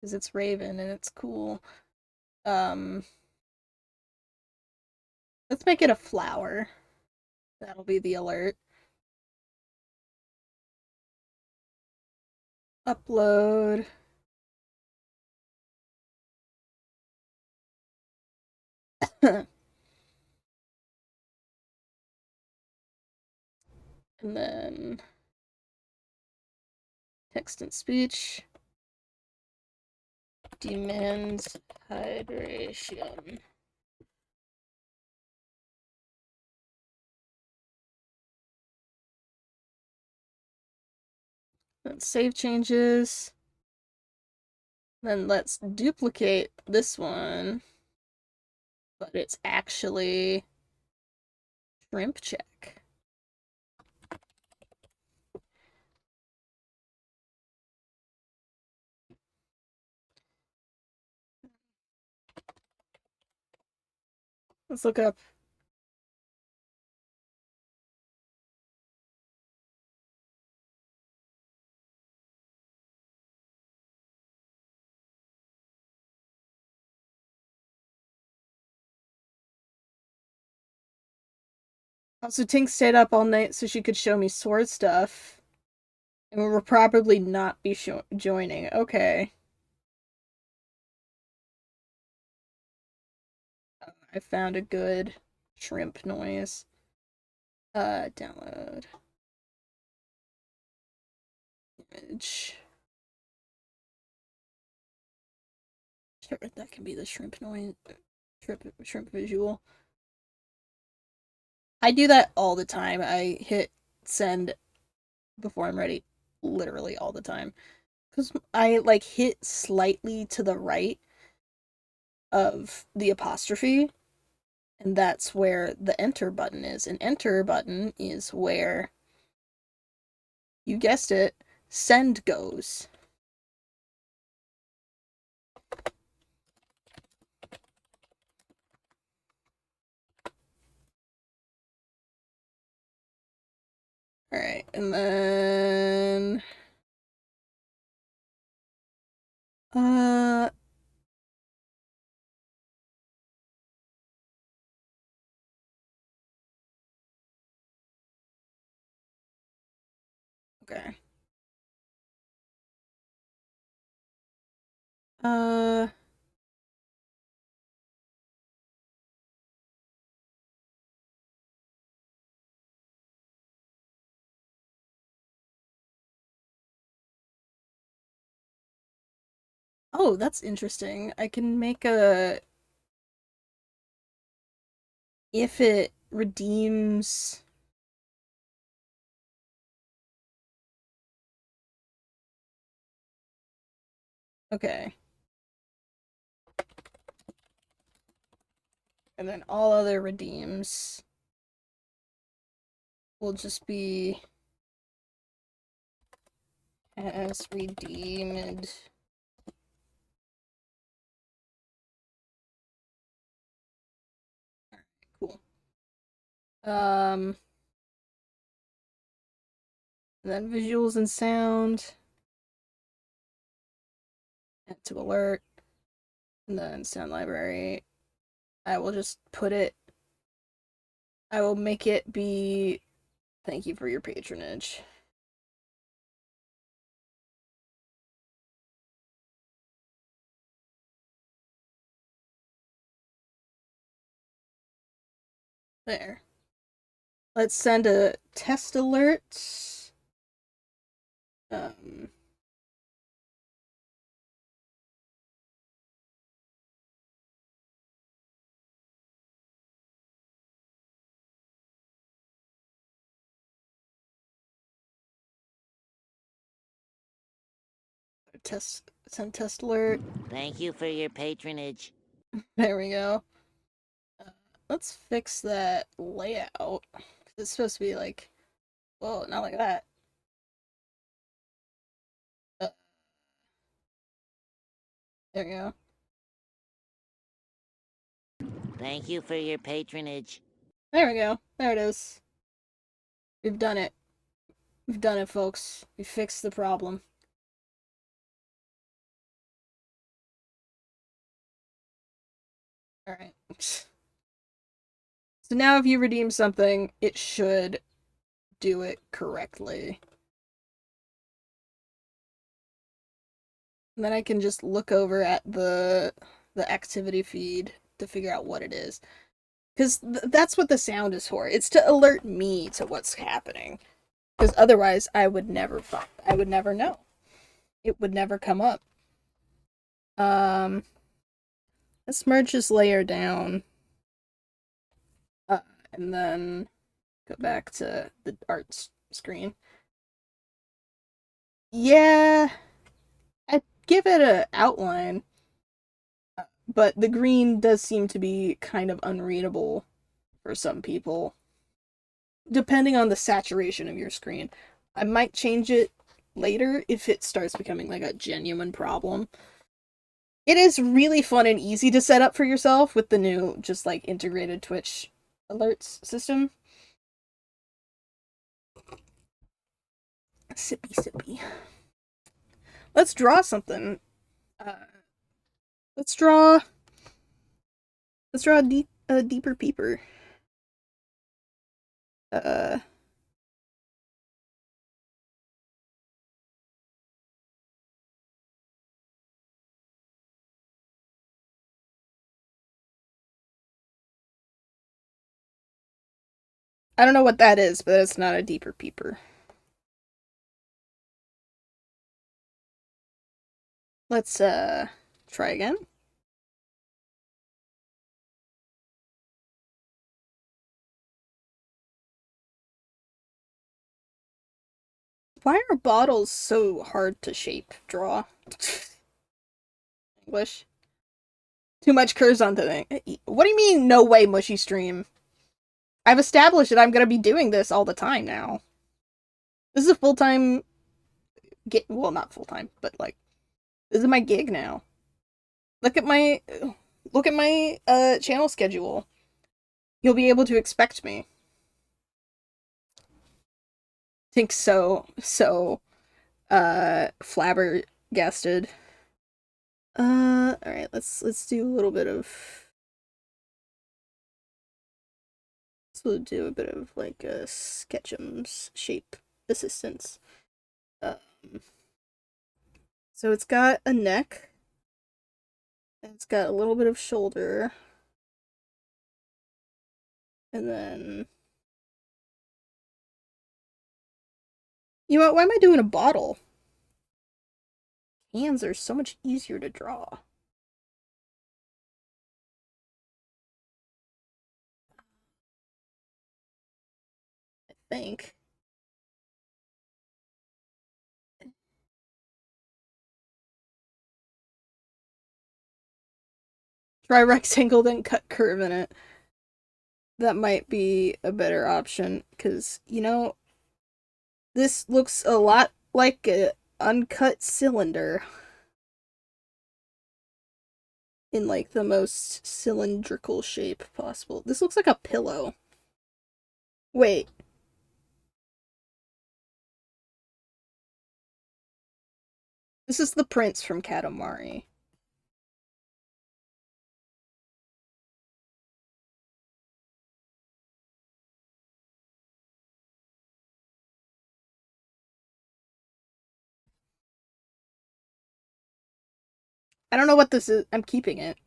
because it's Raven and it's cool. Um, let's make it a flower. That'll be the alert. Upload. And then text and speech. Demands hydration. Then save changes. Then let's duplicate this one. But it's actually shrimp check. Let's look up. Also, Tink stayed up all night so she could show me sword stuff. And we will probably not be joining. Okay. I found a good shrimp noise. Download. image. Sure, that can be the shrimp noise, shrimp visual. I do that all the time. I hit send before I'm ready, literally all the time. Because I like hit slightly to the right of the apostrophe, and that's where the enter button is. An enter button is where, you guessed it, send goes. Alright, and then uh okay. Uh oh, that's interesting. I can make a if it redeems. Okay. And then all other redeems will just be as redeemed. Cool. Then visuals and sound. Add to alert. And then sound library. I will just put it. I will make it be. Thank you for your patronage. There. Let's send a test alert. Um, send test alert. Thank you for your patronage. There we go. Uh, let's fix that layout. It's supposed to be like, whoa, not like that. Uh, there we go. Thank you for your patronage. There we go. There it is. We've done it. We've done it, folks. We fixed the problem. Alright. So now if you redeem something, it should do it correctly. And then I can just look over at the activity feed to figure out what it is. Because that's what the sound is for. It's to alert me to what's happening. Because otherwise, I would never know. It would never come up. Um, let's merge this layer down, uh, and then go back to the art screen. Yeah, I'd give it an outline, but the green does seem to be kind of unreadable for some people, depending on the saturation of your screen. I might change it later if it starts becoming like a genuine problem. It is really fun and easy to set up for yourself with the new, just like integrated Twitch alerts system. Sippy, sippy. Let's draw something. Uh, let's draw. Let's draw a deeper peeper. Uh, I don't know what that is, but it's not a deeper peeper. Let's try again. Why are bottles so hard to shape, draw? English. Too much curves on the thing. What do you mean, no way, mushy stream? I've established that I'm gonna be doing this all the time now. This is a full time gig. Well, not full time, but like, this is my gig now. Look at my channel schedule. You'll be able to expect me. Think flabbergasted. All right. Let's do a little bit of. Let's do a bit of like Sketchum's shape assistance. Um, so it's got a neck. And it's got a little bit of shoulder. And then. You know what? Why am I doing a bottle? Hands are so much easier to draw. I think. Try rectangle, then cut curve in it. That might be a better option, because, you know, this looks a lot like an uncut cylinder. In, like, the most cylindrical shape possible. This looks like a pillow. Wait. This is the prince from Katamari. I don't know what this is. I'm keeping it.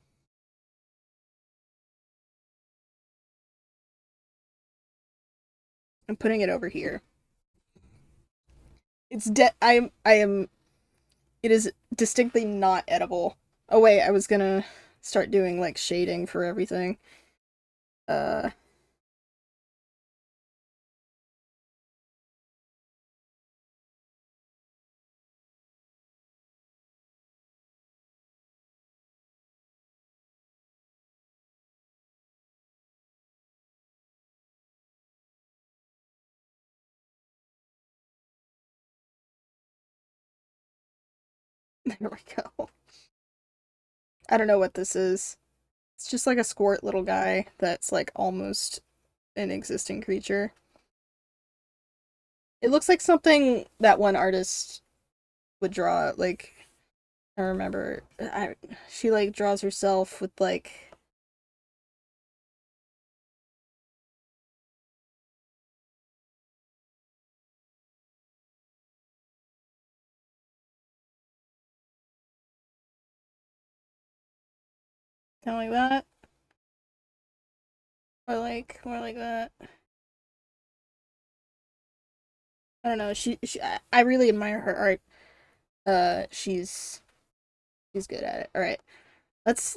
I'm putting it over here. I am it is distinctly not edible. Oh wait, I was gonna start doing like shading for everything. Uh there we go. I don't know what this is. It's just like a squirt little guy that's like almost an existing creature. It looks like something that one artist would draw. Like I remember, she like draws herself with like. Kind of like that, or like more like that. I don't know. I really admire her art. She's good at it. All right, let's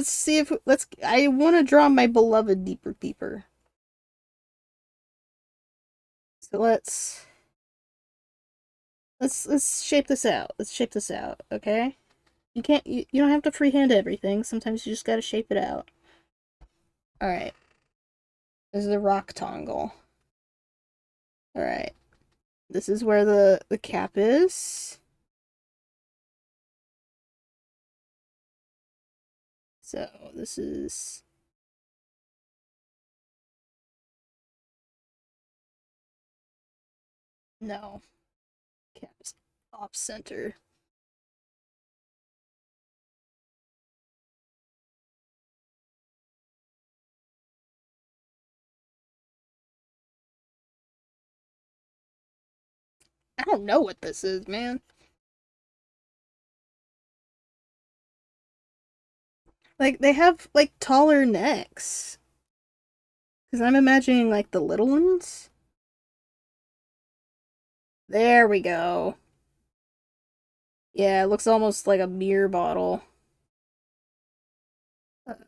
see if let's. I want to draw my beloved Deeper Peeper. So let's shape this out. Let's shape this out, okay? You don't have to freehand everything. Sometimes you just gotta shape it out. All right. This is a rock tongle. All right. This is where the cap is. So this is no cap is off center. I don't know what this is, man. Like they have like taller necks. Cause I'm imagining like the little ones. There we go. Yeah, it looks almost like a beer bottle.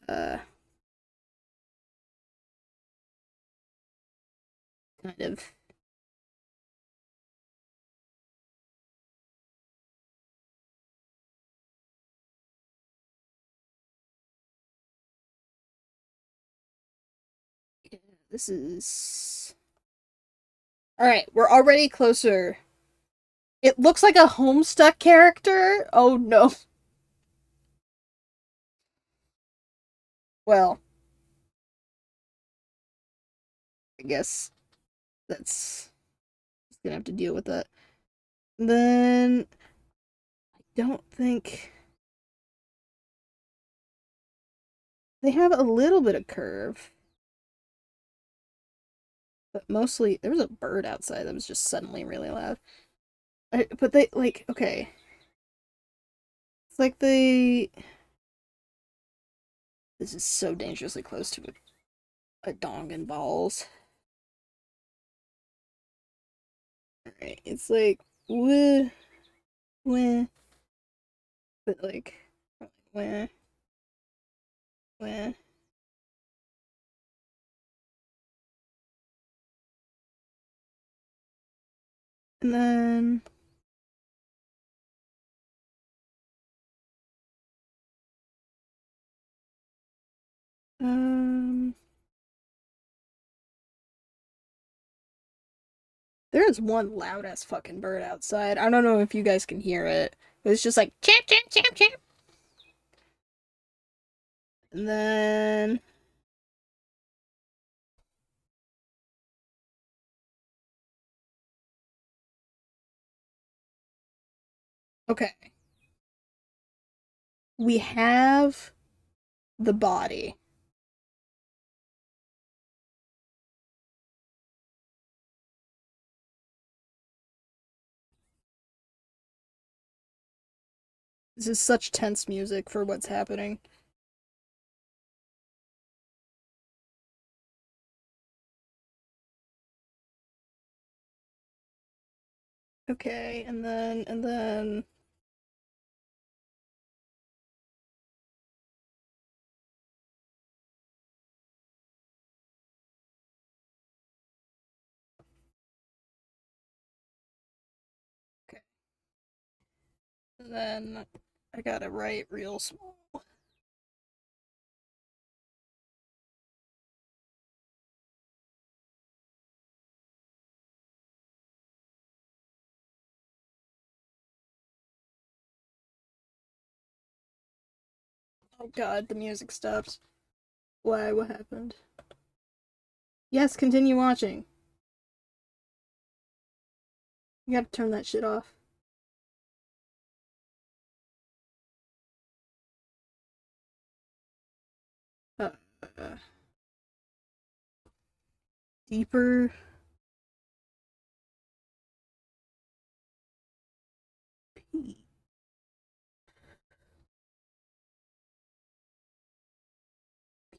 Uh, kind of. Yeah, this is. Alright, we're already closer. It looks like a Homestuck character? Oh no. Well, I guess that's gonna have to deal with that. Then I don't think they have a little bit of curve, but mostly there was a bird outside that was just suddenly really loud. But they like okay, it's like they. This is so dangerously close to a dong and balls. Alright, it's like wah, wah, but like wah, wah, and then um there is one loud ass fucking bird outside. I don't know if you guys can hear it, but it's just like champ champ champ champ. And then okay, we have the body. This is such tense music for what's happening. Okay, and then okay. And then I gotta write real small. Oh god, the music stops. Why? What happened? Yes, continue watching. You gotta turn that shit off. Uh, uh, deeper. P-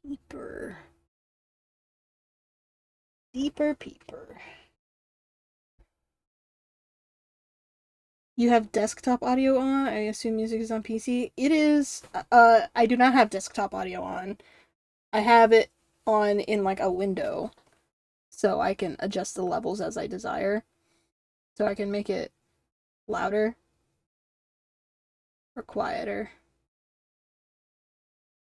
Peeper. Deeper peeper. You have desktop audio on? I assume music is on PC. It is. I do not have desktop audio on. I have it on in like a window, so I can adjust the levels as I desire. So I can make it louder or quieter.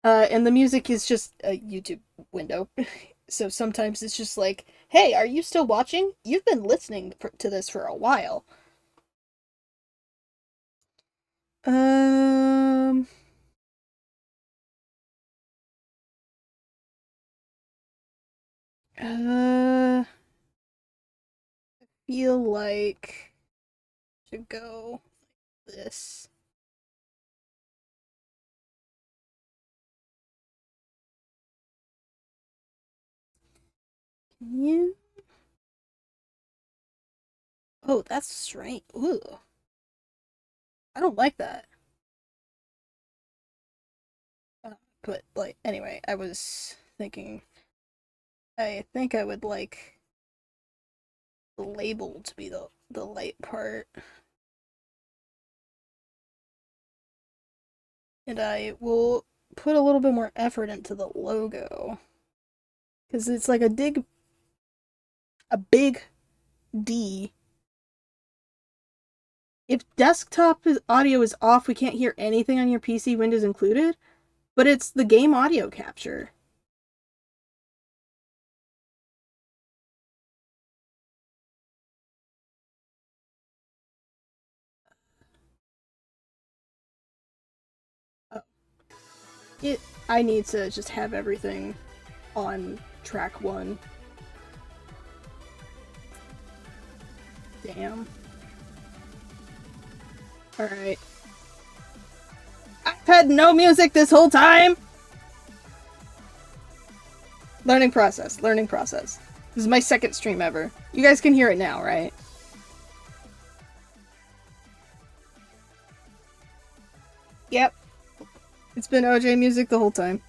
And the music is just a YouTube window. So sometimes it's just like, hey, are you still watching? You've been listening to this for a while. Um, uh, feel like should go this. Can you? Oh, that's strange. Ooh, I don't like that. But like, anyway, I was thinking. I think I would like the label to be the light part. And I will put a little bit more effort into the logo. Because it's like a big D. If desktop audio is off, we can't hear anything on your PC, Windows included, but it's the game audio capture. Uh, I need to just have everything on track 1. Damn. Alright. I've had no music this whole time! Learning process, learning process. This is my second stream ever. You guys can hear it now, right? Yep. It's been OJ music the whole time.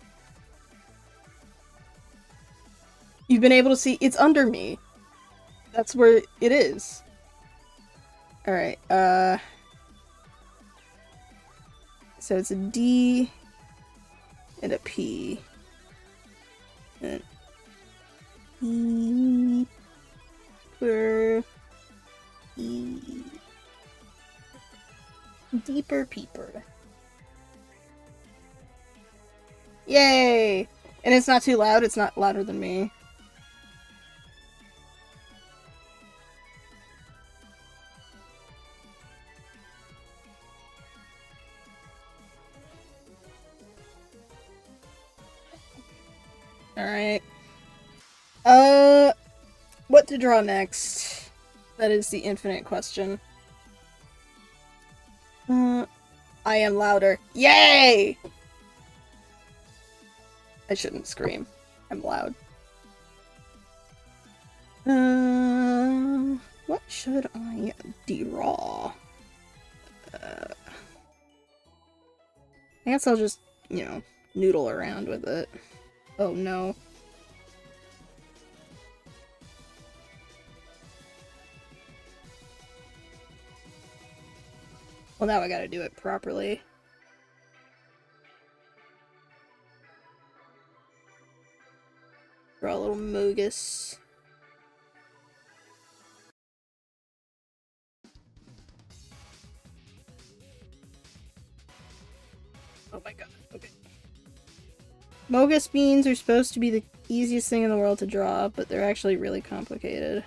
You've been able to see it's under me. That's where it is. Alright, so it's a D and a P. And E per E. Deeper peeper. Yay! And it's not too loud, it's not louder than me. Alright. What to draw next? That is the infinite question. I am louder. Yay! I shouldn't scream. I'm loud. What should I draw? I guess I'll just, noodle around with it. Oh no. Well, now I gotta do it properly. Draw a little mogus. Oh my god, okay. Mogus beans are supposed to be the easiest thing in the world to draw, but they're actually really complicated.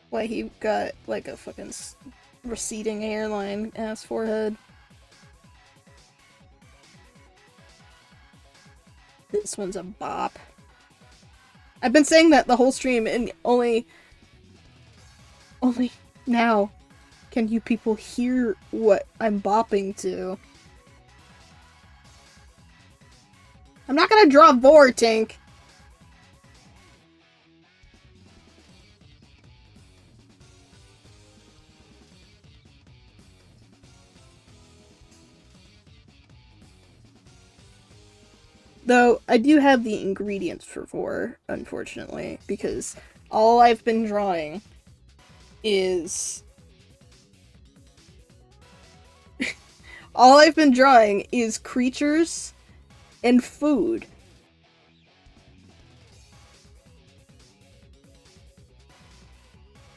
Why he got like a fucking receding hairline ass forehead. This one's a bop. I've been saying that the whole stream, and only now can you people hear what I'm bopping to. I'm not gonna draw Vortink. Though, I do have the ingredients for Vor, unfortunately, because all I've been drawing is... all I've been drawing is creatures and food.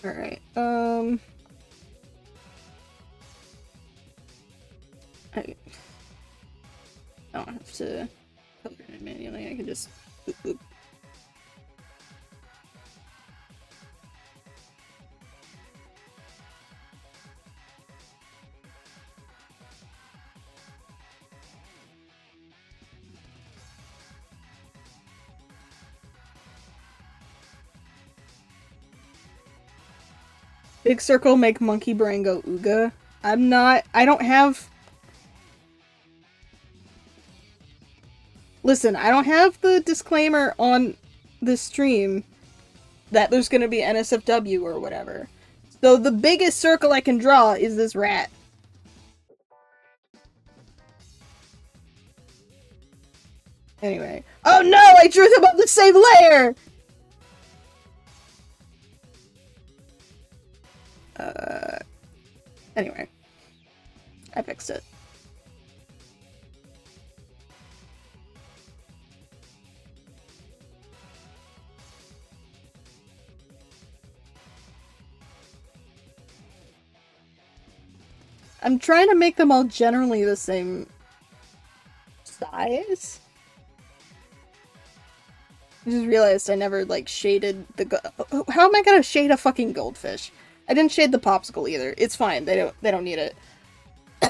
Alright, I don't have to color it manually, I can just boop boop. Big circle make monkey brain go ooga. I don't have... Listen, I don't have the disclaimer on this stream that there's gonna be NSFW or whatever. So the biggest circle I can draw is this rat. Anyway. Oh no! I drew them on the same layer! Anyway. I fixed it. I'm trying to make them all generally the same size. I just realized I never, like, shaded the how am I gonna shade a fucking goldfish? I didn't shade the popsicle either. It's fine. They don't need it. I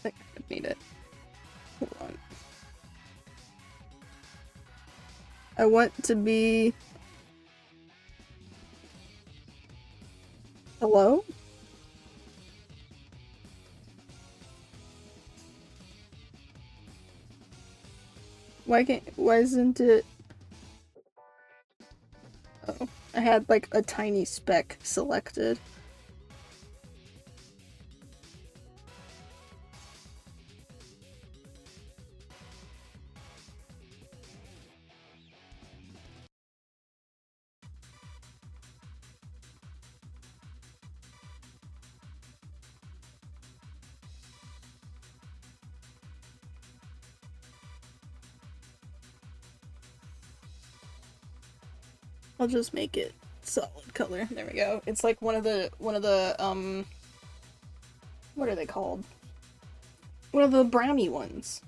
think I need it. Hold on. I want to be... Hello? Why isn't it... Oh, I had, like, a tiny speck selected. I'll just make it solid color. There we go. It's like one of the what are they called? One of the brownie ones.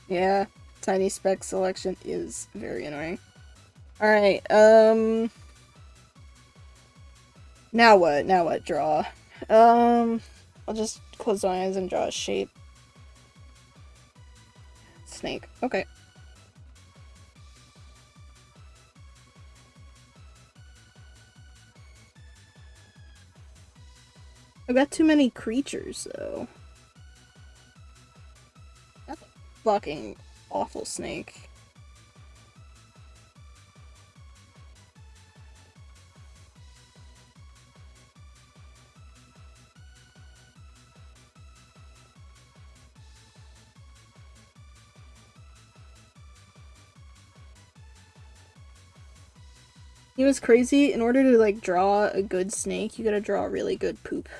Yeah, tiny speck selection is very annoying. Alright, now what? Now what? Draw. I'll just close my eyes and draw a shape. Snake. Okay. I've got too many creatures, though. That's a fucking awful snake. It was crazy. In order to, like, draw a good snake, you gotta draw a really good poop.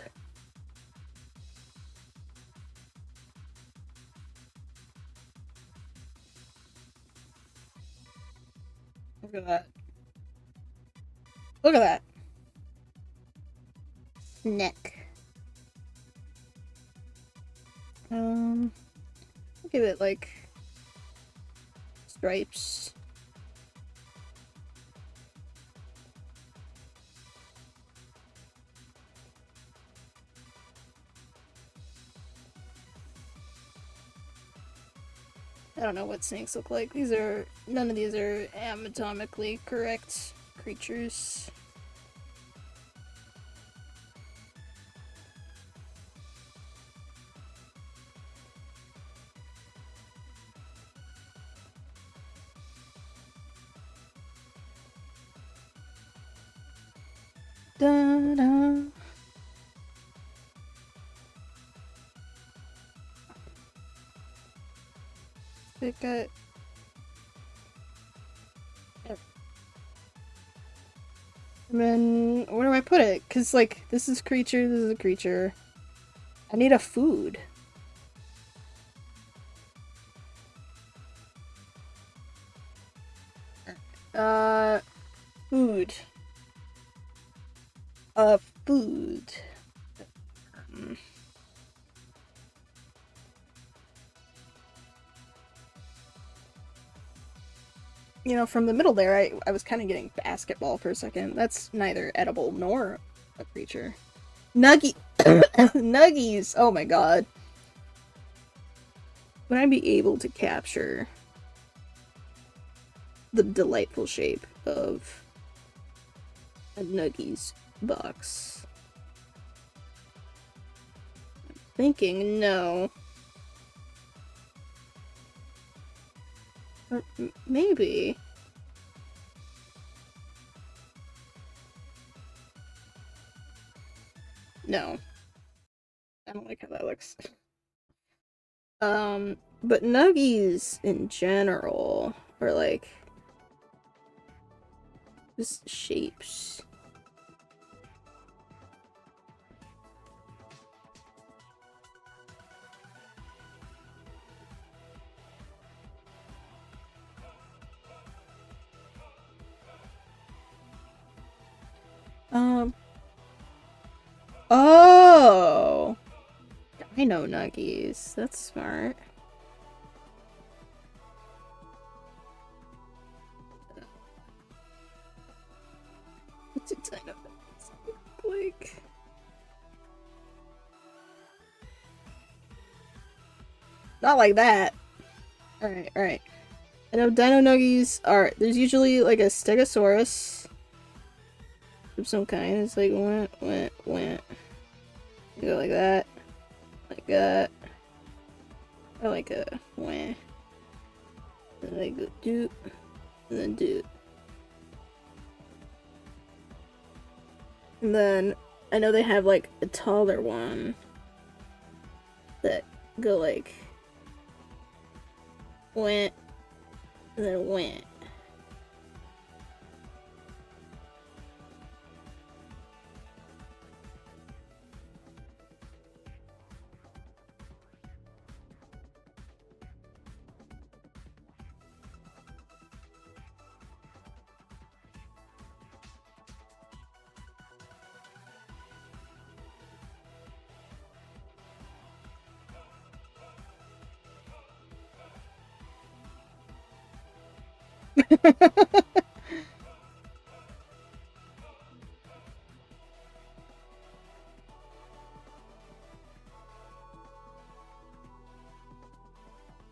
Look at that. Look at that. Neck. I'll give it, like, stripes. I don't know what snakes look like. None of these are anatomically correct creatures. Da-da. It got... And then, where do I put it? Because, like, this is creature, this is a creature. I need a food. Food. Food. You know, from the middle there, I was kind of getting basketball for a second. That's neither edible nor a creature. Nuggy! Nuggies! Oh my god. Would I be able to capture the delightful shape of a Nuggies box? I'm thinking no. Or maybe. No. I don't like how that looks. But nuggies in general are like just shapes. Um. Oh! Dino nuggies. That's smart. What's a dino nuggies look like? Not like that. Alright, alright. I know dino nuggies are. There's usually like a stegosaurus of some kind. It's like went. You go like that. Like that. Or like a wah. And like go doot. And then doot. And then I know they have like a taller one that go like went and then went.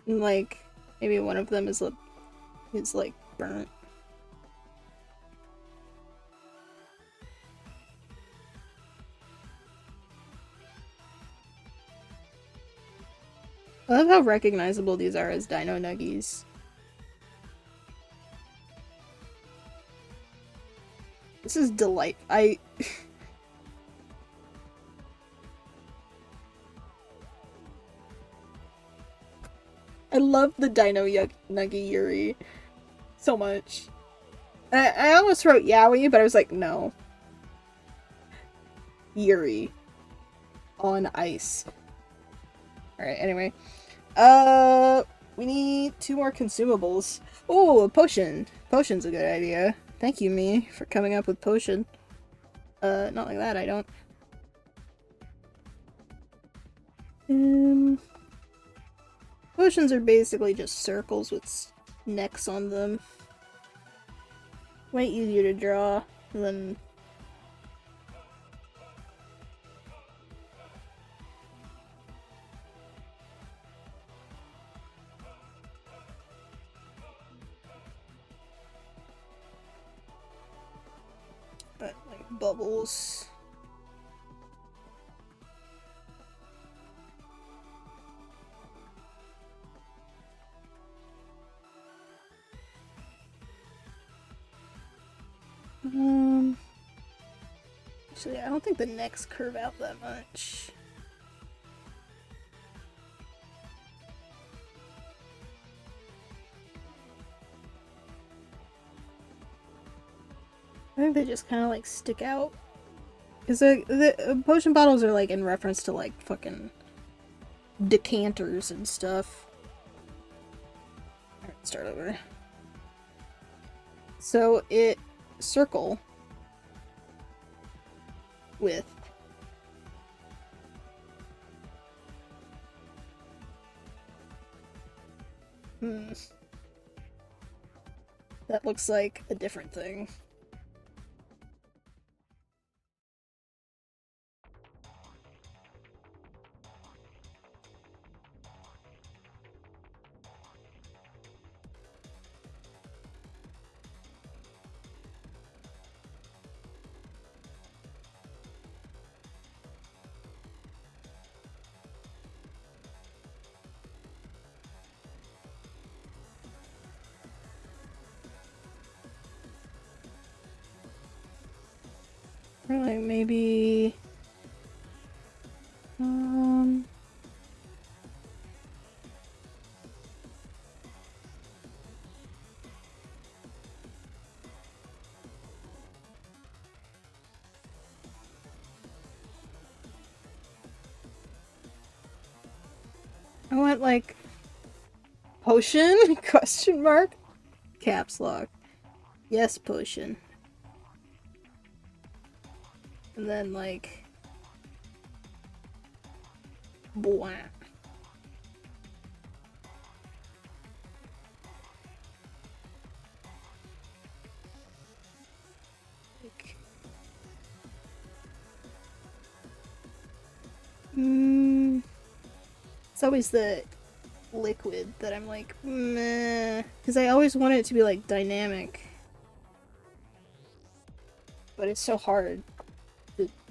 And like maybe one of them is like burnt. I love how recognizable these are as dino nuggies. This is delight. I love the Dino Nuggy Yuri so much. I almost wrote Yowie, but I was like, no. Yuri. On ice. Alright, anyway. We need 2 more consumables. Oh, a potion. Potion's a good idea. Thank you, me, for coming up with potion. Not like that, I don't. Potions are basically just circles with necks on them. Way easier to draw than... but, like, bubbles. Actually, I don't think the necks curve out that much. I think they just kind of like stick out. Because the potion bottles are like in reference to like fucking decanters and stuff. Alright, start over. So it circle with that looks like a different thing. Or like maybe I want, like, potion? Question mark? Caps lock. Yes, potion. And then, like... Blah. Like... It's always the liquid that I'm like, meh. Because I always want it to be, like, dynamic. But it's so hard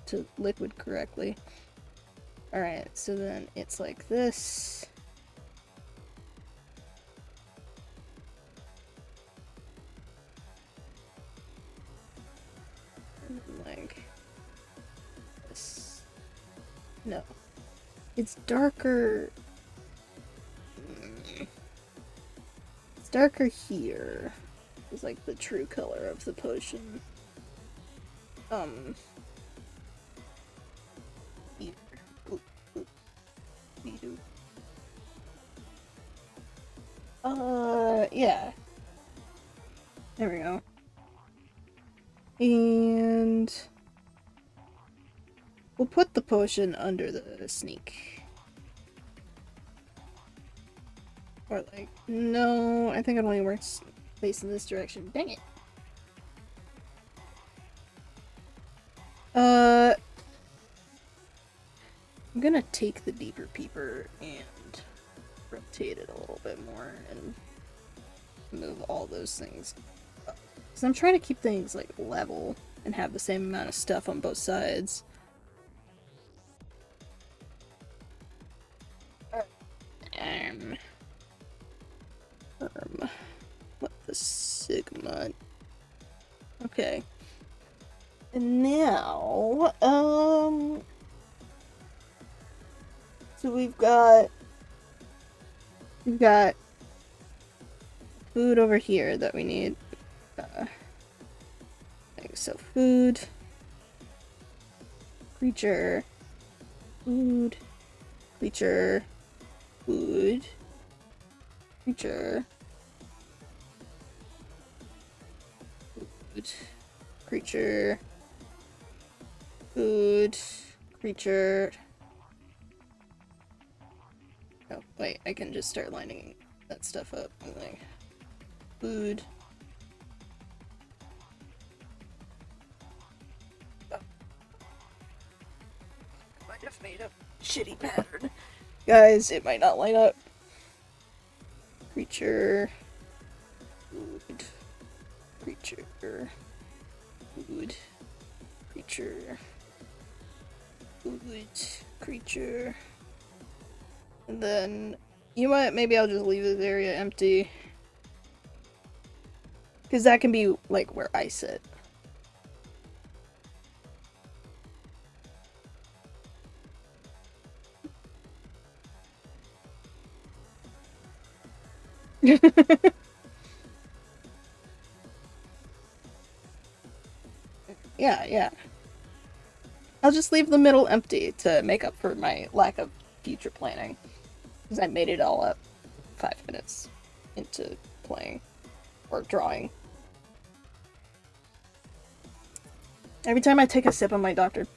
to liquid correctly. Alright, so then it's like this. And like this. No. It's darker. It's darker here. It's like the true color of the potion. Here. Ooh, ooh. Yeah. There we go. And we'll put the potion under the sneak. Or like, no, I think it only works facing this direction. Dang it. I'm gonna take the deeper peeper and rotate it a little bit more and move all those things up. Because I'm trying to keep things like level and have the same amount of stuff on both sides. What the Sigma? Okay. And now, so we've got food over here that we need. So food, creature, food, creature, food, creature, food, creature, food, creature. Oh, wait, I can just start lining that stuff up. Like, food. Oh. I might have made a shitty pattern. Guys, it might not line up. Creature. Food. Creature. Food. Creature. Food. Creature. And then, you might, maybe I'll just leave this area empty. Because that can be, like, where I sit. Yeah. I'll just leave the middle empty to make up for my lack of future planning. Because I made it all up 5 minutes into playing. Or drawing. Every time I take a sip of my doctor.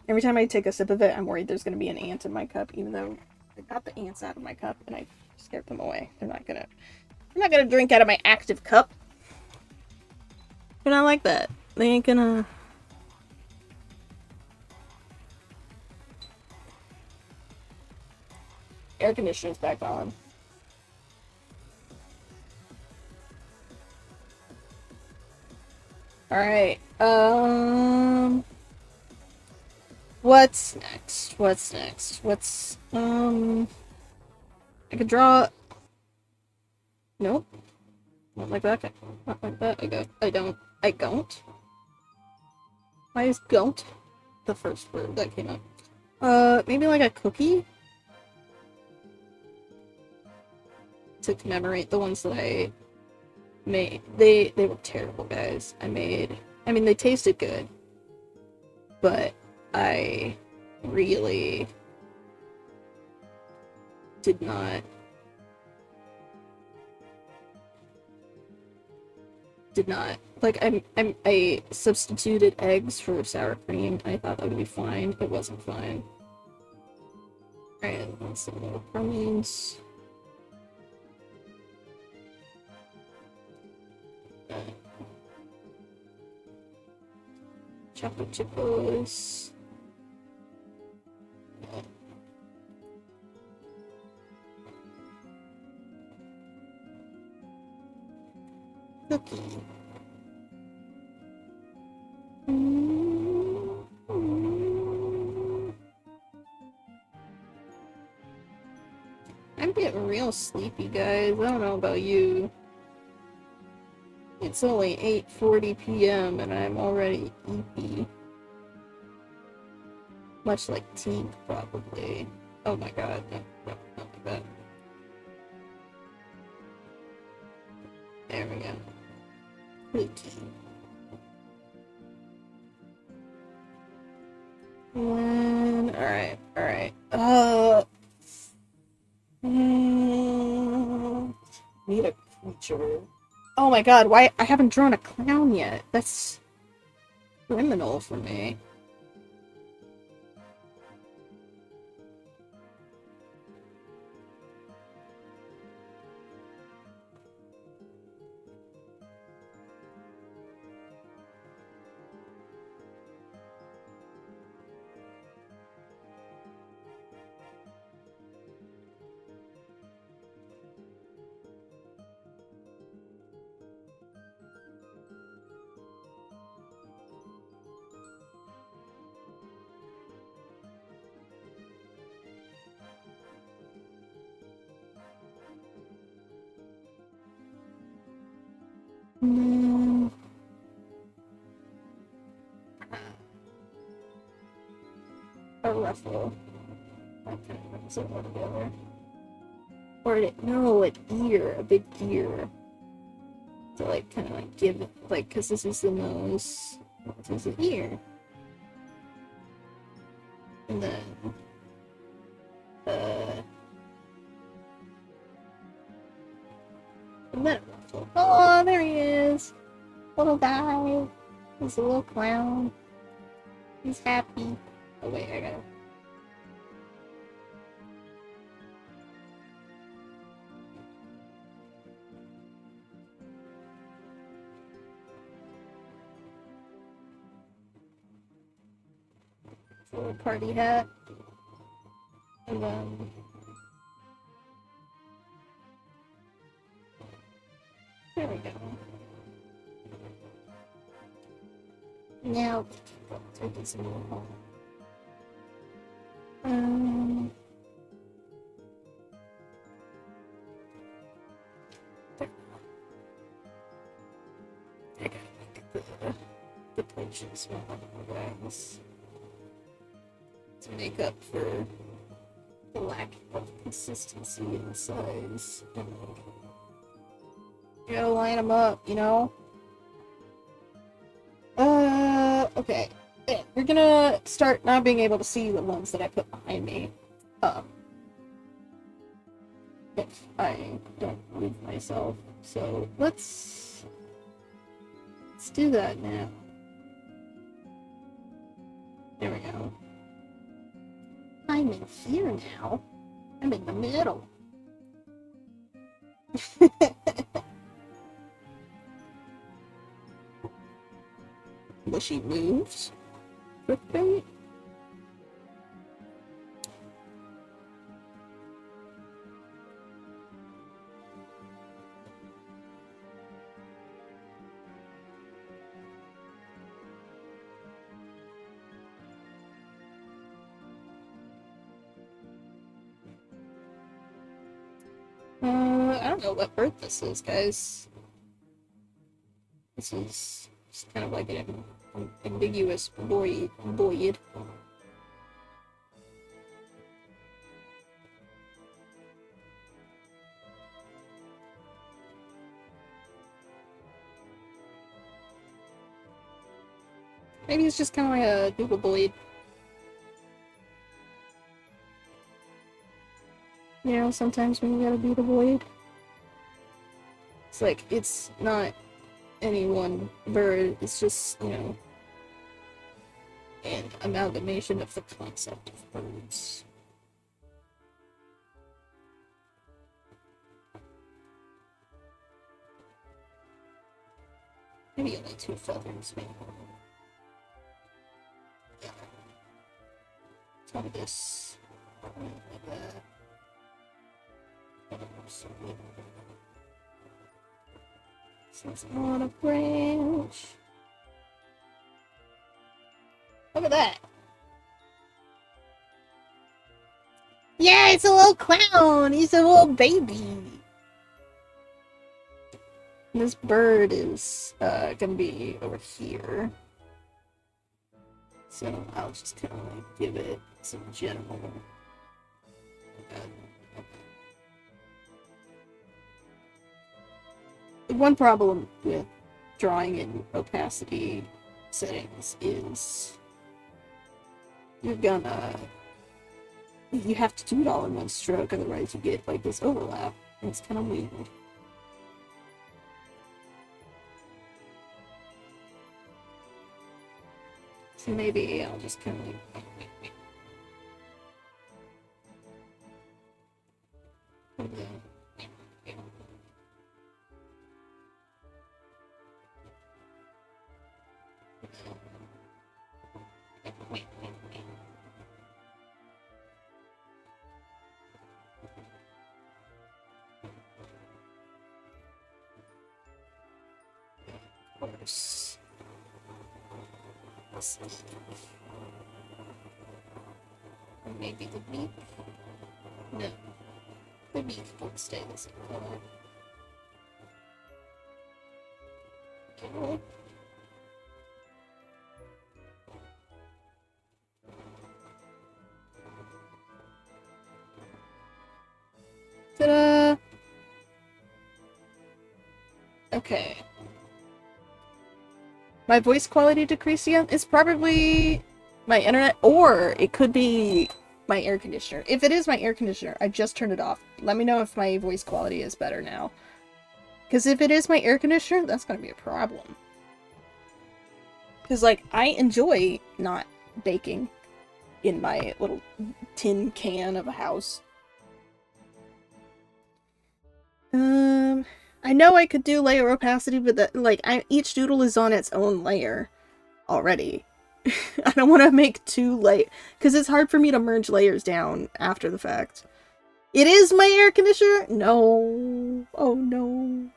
Every time I take a sip of it, I'm worried there's going to be an ant in my cup, even though I got the ants out of my cup and I scared them away. They're not gonna drink out of my active cup. They're not like that. They ain't gonna... Air conditioner's back on. Alright, what's next? I could draw... Nope. Not like that. Not like that. I don't. Why is don't the first word that came up? Maybe like a cookie? To commemorate the ones that I made. They were terrible, guys. I mean, they tasted good. But I really did not like I substituted eggs for sour cream. I thought that would be fine. It wasn't fine. Alright, let's see what means. Chocolate chips. Cookie. I'm getting real sleepy, guys. I don't know about you. It's only 8:40 p.m. and I'm already sleepy. Much like Tink, probably. Oh my god, no, not like that. There we go. Routine. Alright. Need a creature. Oh my god, why? I haven't drawn a clown yet. That's criminal for me. A ruffle. That kind of brings it all together. Or no, an ear, a big ear. To like kind of like give it, like, because this is the nose, this is the ear. And then, and then a ruffle. Oh, there he is! Little guy. He's a little clown. He's happy. Oh wait, I gotta... little party hat. And then... there we go. Now, take this little home. There. I gotta make the potion smell like bags to make up for the lack of consistency in size. And like, you gotta line them up, you know? Okay. Yeah, we're gonna start not being able to see the ones that I put behind me. If I don't move myself. So let's do that now. There we go. I'm in here now. I'm in the middle. Mushy moves. Clickbait. I don't know what bird this is, guys. This is just kind of like an ambiguous boyd. Maybe it's just kind of like a Doodle boyd. You know, sometimes when you gotta beat a void. It's like, it's not any one bird, it's just, you know, an amalgamation of the concept of birds. Maybe only 2 feathers, maybe. Yeah. Try this. Like that. So it's on a branch. Look at that. Yeah, it's a little clown. He's a little baby. This bird is gonna be over here. So I'll just kind of like give it some general. One problem with drawing in opacity settings is you have to do it all in one stroke, otherwise you get like this overlap, and it's kind of weird. So maybe I'll just kind of like course. Or maybe the beak? No. The beak won't stay the same color. Okay. Ta-da! Okay. My voice quality decreased again? It's probably my internet, or it could be my air conditioner. If it is my air conditioner, I just turned it off. Let me know if my voice quality is better now. Because if it is my air conditioner, that's going to be a problem. Because, like, I enjoy not baking in my little tin can of a house. I know I could do layer opacity, but that, like, each doodle is on its own layer already. I don't want to make 2 layers, because it's hard for me to merge layers down after the fact. It is my air conditioner? No. Oh no.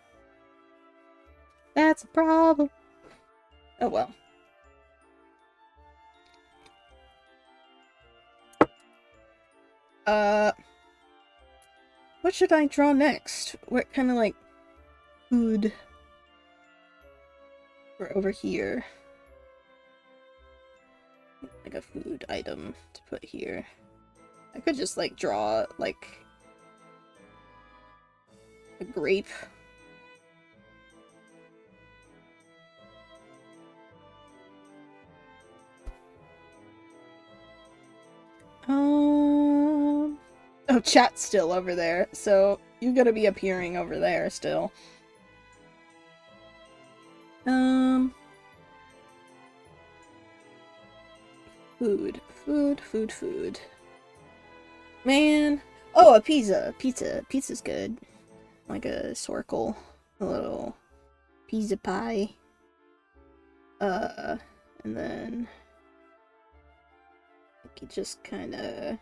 That's a problem. Oh well. What should I draw next? What kind of like food for over here? Like a food item to put here. I could just like draw like a grape. Oh, chat's still over there, so you gotta be appearing over there still. Food. Man. Oh, a pizza. Pizza's good. Like a circle. A little pizza pie. And then you just kind of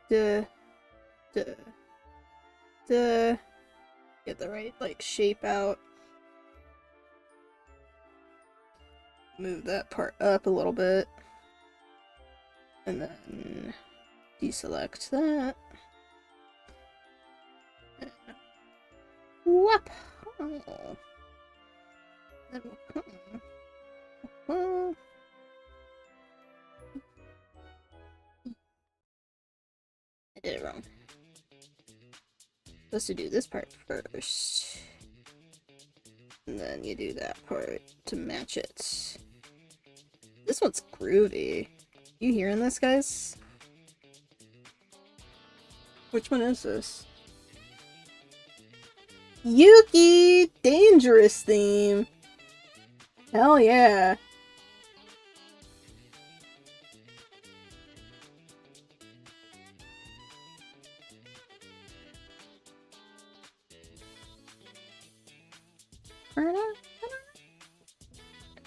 get the right like shape out. Move that part up a little bit, and then deselect that. Whoop! Oh. I did it wrong. Supposed to do this part first. And then you do that part to match it. This one's groovy. You hearing this, guys? Which one is this? Yuki! Dangerous theme! Hell yeah.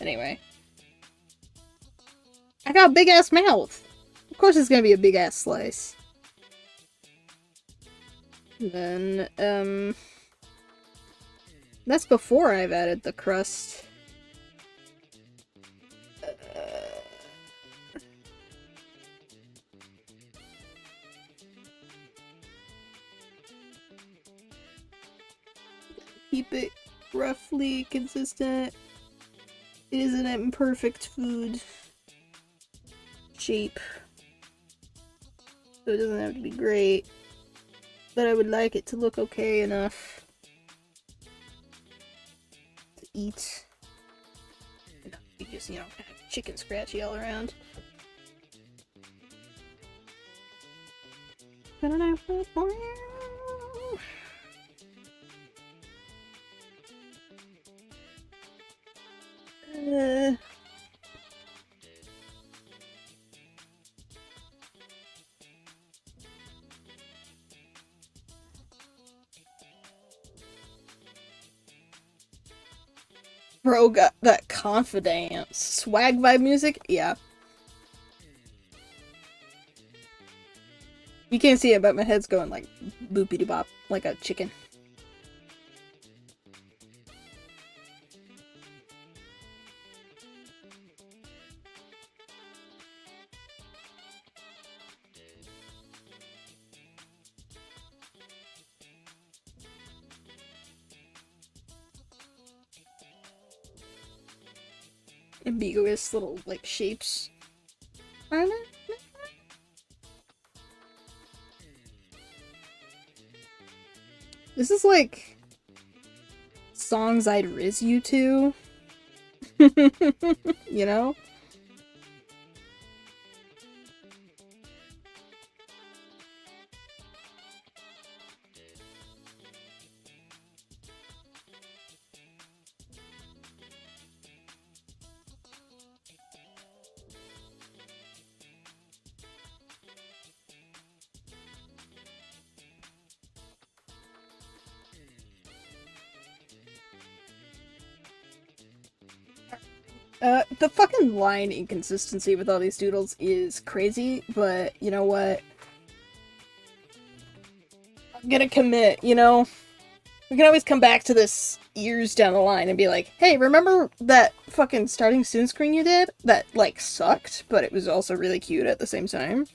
Anyway. I got a big ass mouth! Of course it's gonna be a big ass slice. And then, that's before I've added the crust. Keep it roughly consistent. It is an imperfect food shape. So it doesn't have to be great. But I would like it to look okay enough to eat. Enough to be just, kind of chicken scratchy all around. Bro got that confidence. Swag vibe music? Yeah. You can't see it, but my head's going like boopity bop, like a chicken. Ambiguous little, like, shapes. This is like songs I'd riz you to. You know? The fucking line inconsistency with all these doodles is crazy, but you know what? I'm gonna commit, you know? We can always come back to this years down the line and be like, hey, remember that fucking starting soon screen you did? That, like, sucked, but it was also really cute at the same time?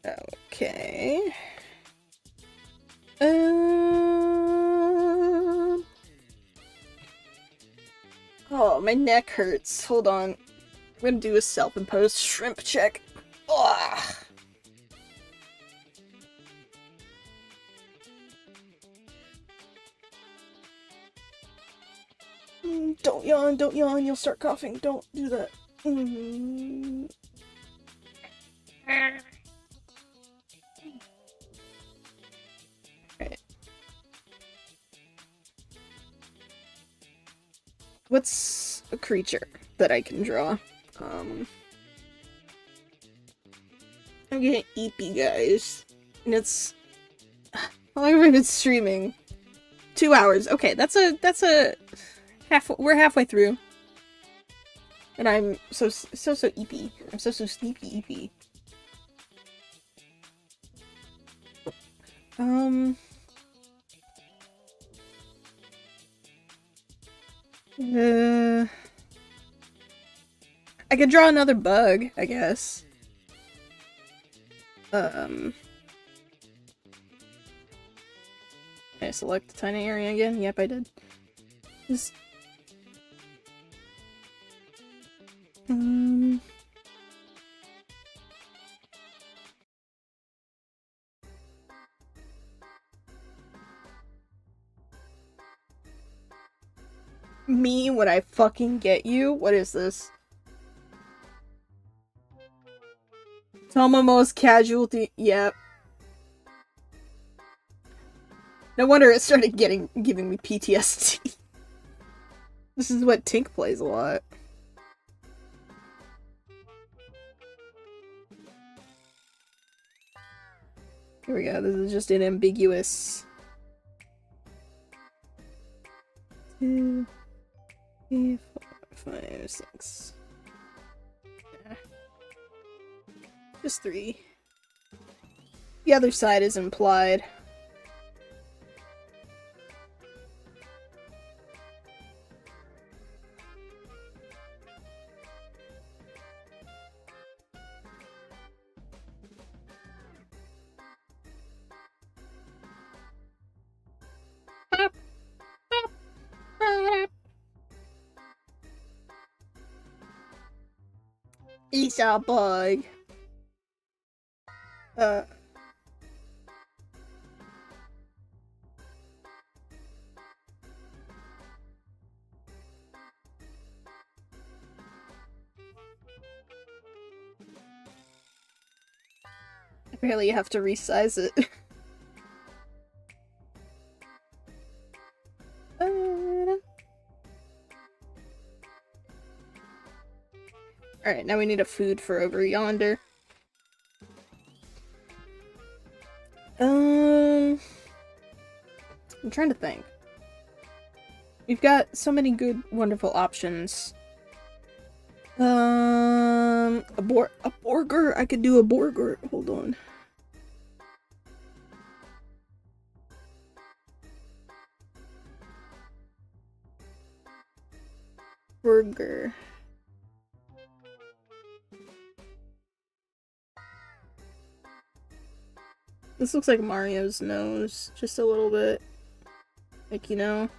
Okay. Oh, my neck hurts. Hold on. I'm gonna do a self-imposed shrimp check. Ugh. Don't yawn, you'll start coughing. Don't do that. Alright. What's a creature that I can draw? I'm getting eepy, guys. And it's... How long have I been streaming? 2 hours. Okay, that's a... We're halfway through. And I'm so eepy. I'm so sleepy eepy. I could draw another bug, I guess. Can I select the tiny area again? Yep, I did. Just... Me when I fucking get you? What is this? Tomomo's casualty. Yep. No wonder it started giving me PTSD. This is what Tink plays a lot. Here we go. This is just an ambiguous. 2, 3, 4, 5, 6. Just 3. The other side is implied. Esau bug. Apparently you have to resize it. Alright, now we need a food for over yonder. I'm trying to think. We've got so many good, wonderful options. A burger? I could do a burger. Hold on. Burger. This looks like Mario's nose, just a little bit. Like, you know.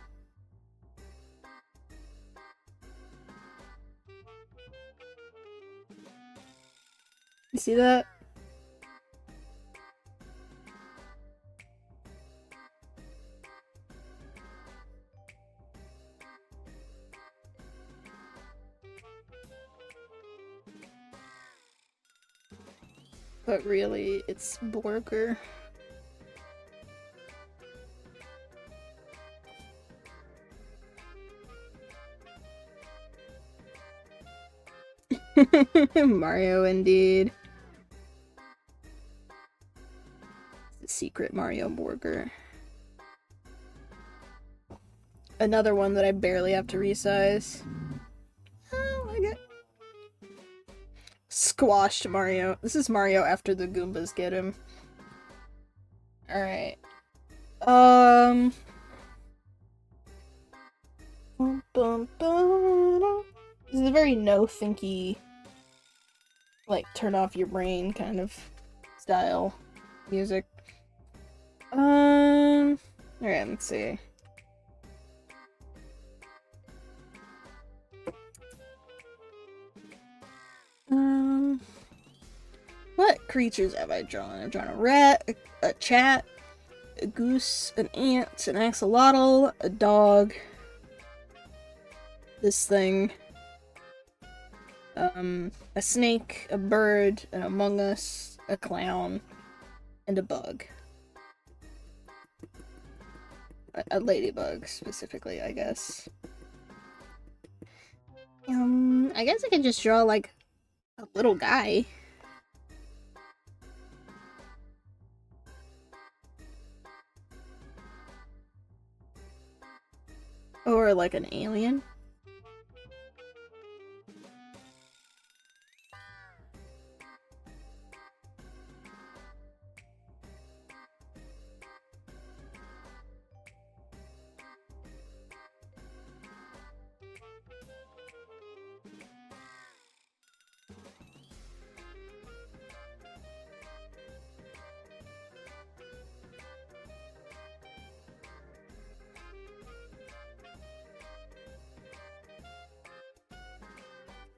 You see that? But really, it's burger. Mario, indeed. The secret Mario burger. Another one that I barely have to resize. Oh my god. Squashed Mario. This is Mario after the Goombas get him. Alright. This is a very no-thinky, like, turn off your brain kind of style music. Alright, let's see. What creatures have I drawn? I've drawn a rat, a cat, a goose, an ant, an axolotl, a dog, this thing, a snake, a bird, an Among Us, a clown, and a bug. A ladybug, specifically, I guess. I guess I could just draw, like, a little guy. Or, like, an alien.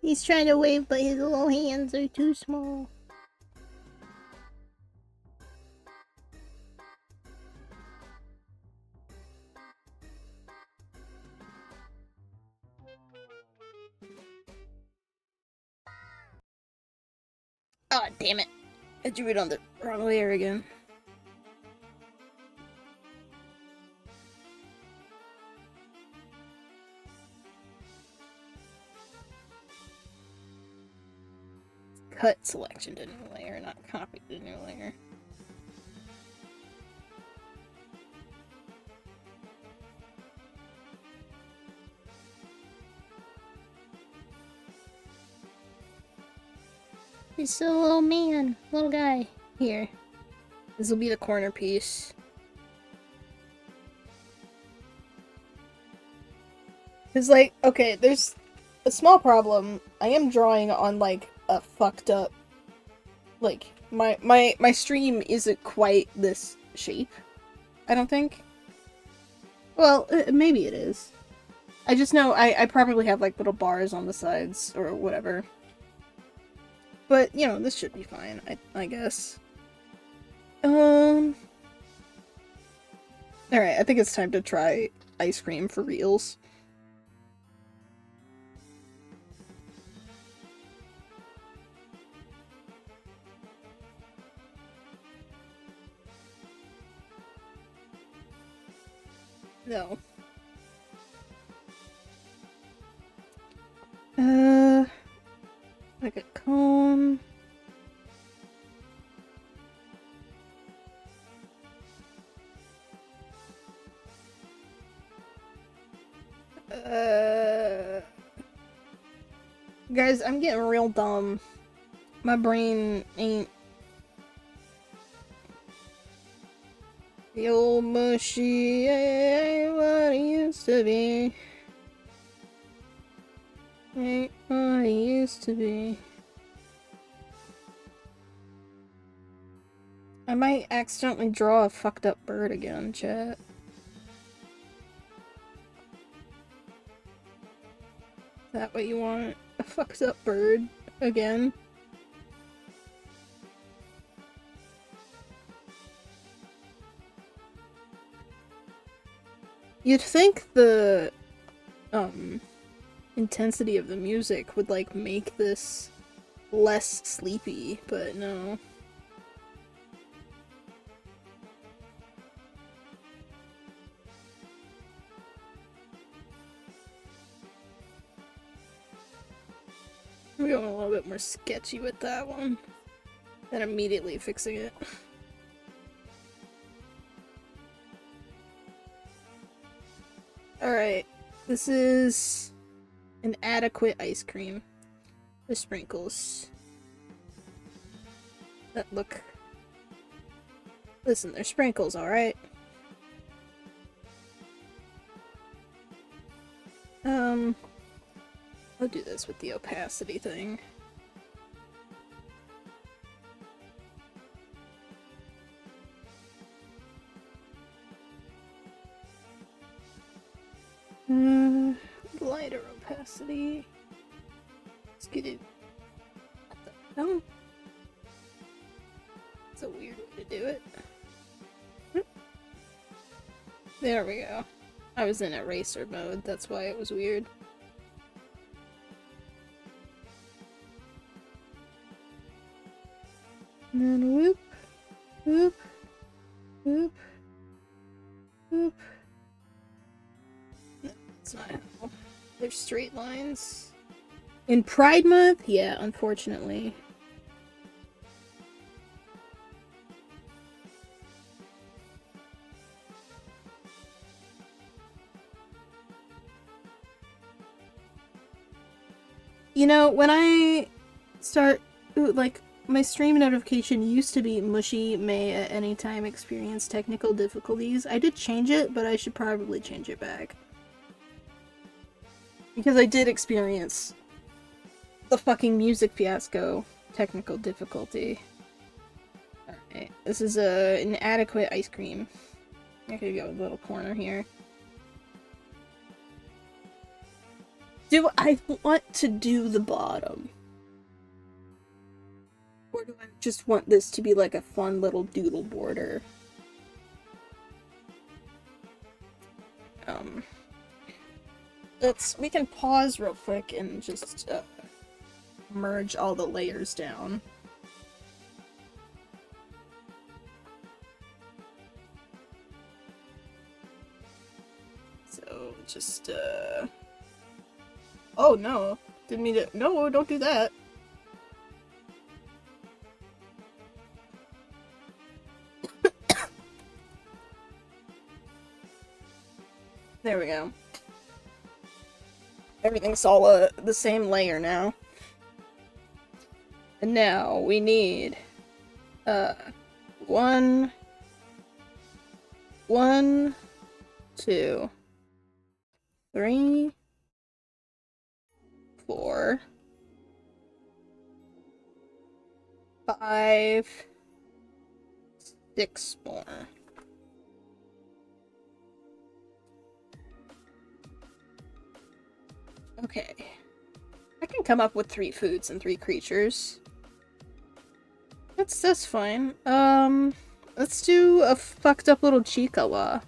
He's trying to wave, but his little hands are too small. Oh, damn it. I drew it on the wrong layer again. Cut selection to new layer, not copy to new layer. He's still a little man, little guy. Here. This will be the corner piece. Cause like, okay, there's a small problem. I am drawing on like a fucked up, like my stream isn't quite this shape. I don't think. Well, maybe it is. I just know I probably have like little bars on the sides or whatever. But, you know, this should be fine, I guess. Alright, I think it's time to try ice cream for reals. No. Like a cone. Guys, I'm getting real dumb. My brain ain't the old mushy ain't what it used to be. Ain't what it used to be. I might accidentally draw a fucked up bird again, chat. Is that what you want? A fucked up bird again? You'd think the intensity of the music would like make this less sleepy, but no. I'm going a little bit more sketchy with that one. Then immediately fixing it. Alright, this is an adequate ice cream. The sprinkles. That look... Listen, they're sprinkles, alright? I'll do this with the opacity thing. Lighter opacity. Let's get it. What the hell? It's a weird way to do it. There we go. I was in eraser mode, that's why it was weird. And then whoop, whoop, whoop, whoop. No, that's not how. There's straight lines. In Pride Month? Yeah, unfortunately. You know, when I start, like, my stream notification used to be mushy, may at any time experience technical difficulties. I did change it, but I should probably change it back. Because I did experience the fucking music fiasco technical difficulty. Alright, this is an inadequate ice cream. I could go with a little corner here. Do I want to do the bottom? Or do I just want this to be like a fun little doodle border? We can pause real quick and just merge all the layers down. just, Oh, no. Didn't mean to- No, don't do that. There we go. Everything's all, the same layer now. And now we need, 1, 2, 3, 4, 5, 6 more. Okay. I can come up with 3 foods and 3 creatures. That's fine. Let's do a fucked up little Chiikawa.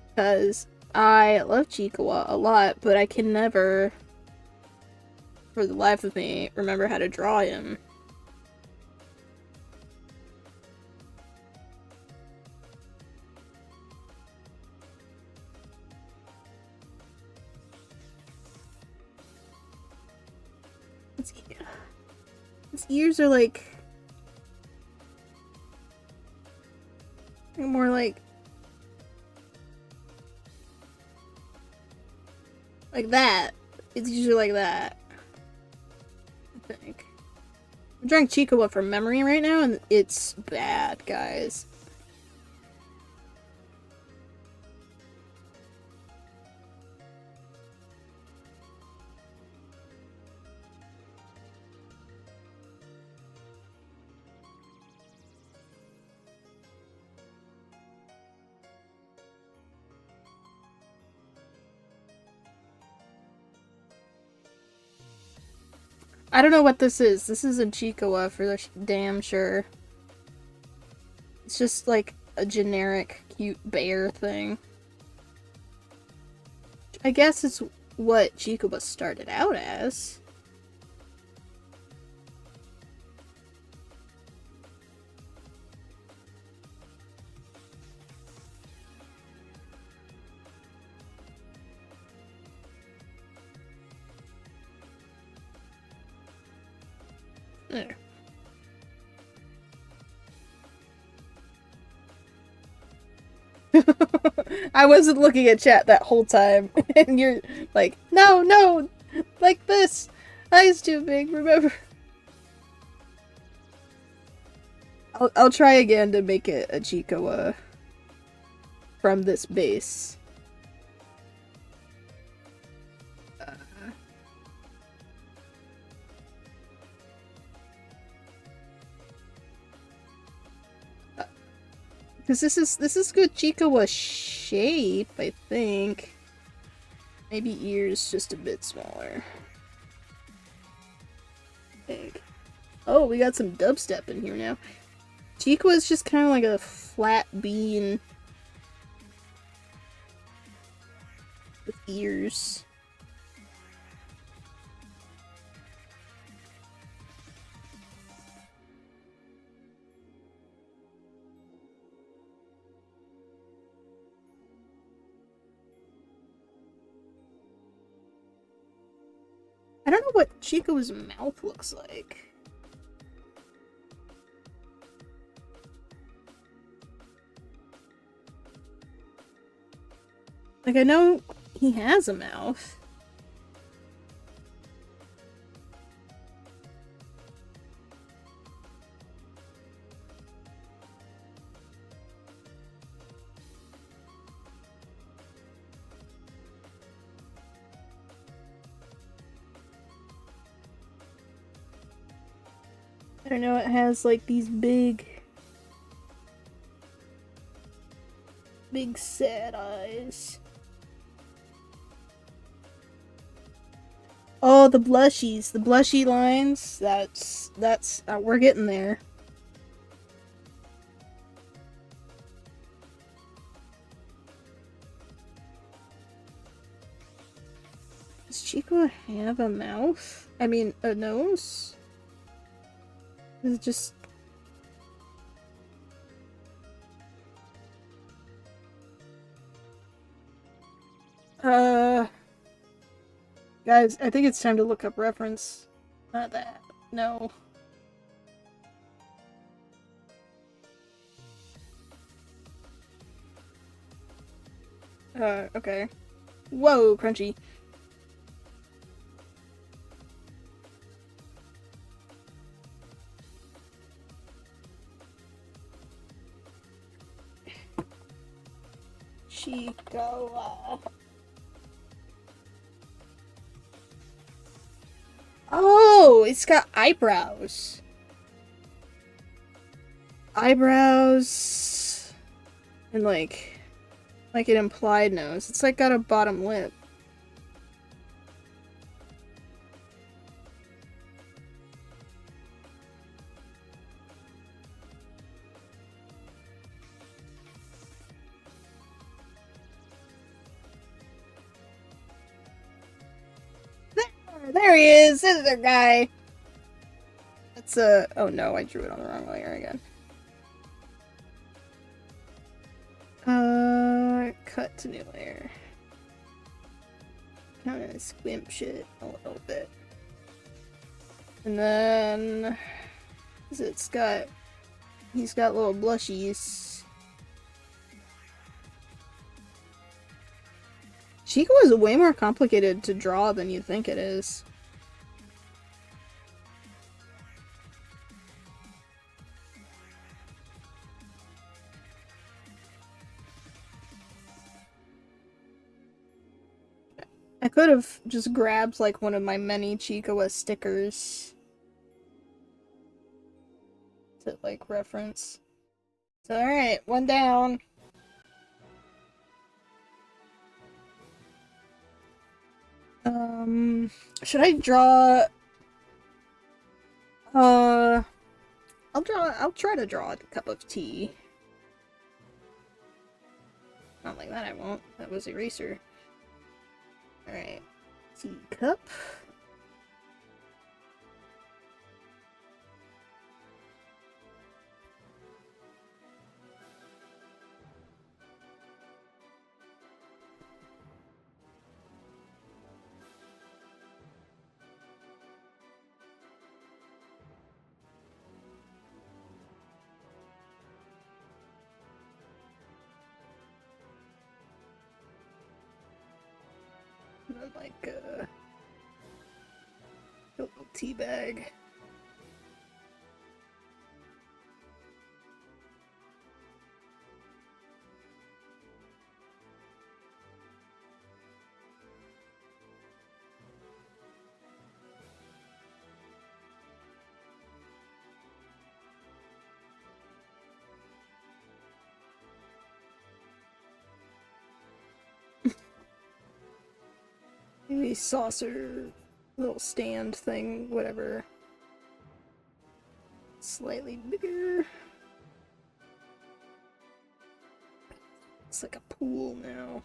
Because I love Chiikawa a lot, but I can never, for the life of me, remember how to draw him. His ears are like more like that. It's usually like that, I think. I'm drawing Chiikawa from memory right now, and it's bad, guys. I don't know what this is. This isn't Chiikawa for damn sure. It's just like a generic cute bear thing. I guess it's what Chiikawa started out as. There. I wasn't looking at chat that whole time, and you're like, no, like this. Eyes too big, remember? I'll try again to make it a Chiikawa from this base. Because this is good Chiikawa shape, I think. Maybe ears just a bit smaller. I think. Oh, we got some dubstep in here now. Chiikawa is just kind of like a flat bean with ears. I don't know what Chiikawa's mouth looks like. Like, I know he has a mouth. I don't know, it has like these big sad eyes. Oh, the blushies, the blushy lines. That's we're getting there. Does Chico have a mouth? I mean, a nose? Is it just... Uh, guys, I think it's time to look up reference. Not that. No. Okay. Whoa, crunchy. Chico. Oh, it's got eyebrows. Eyebrows. And like an implied nose. It's like got a bottom lip. There he is! This is our guy! That's oh no, I drew it on the wrong layer again. Cut to new layer. Kind of squimp shit a little bit. And then he's got little blushies. Chico is way more complicated to draw than you think it is. I could have just grabbed like one of my many Chico stickers to like reference. So alright, one down. Should I draw I'll try to draw a cup of tea. Not like that I won't. That was eraser. Alright. Teacup. Like a little tea bag. Maybe saucer, little stand thing, whatever. Slightly bigger. It's like a pool now.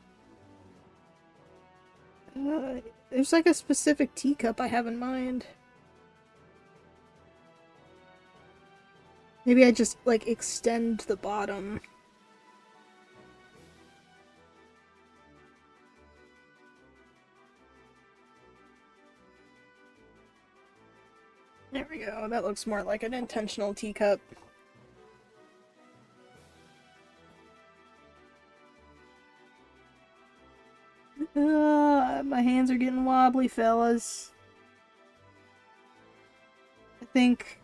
There's like a specific teacup I have in mind. Maybe I just like extend the bottom. There we go. That looks more like an intentional teacup. My hands are getting wobbly, fellas. I think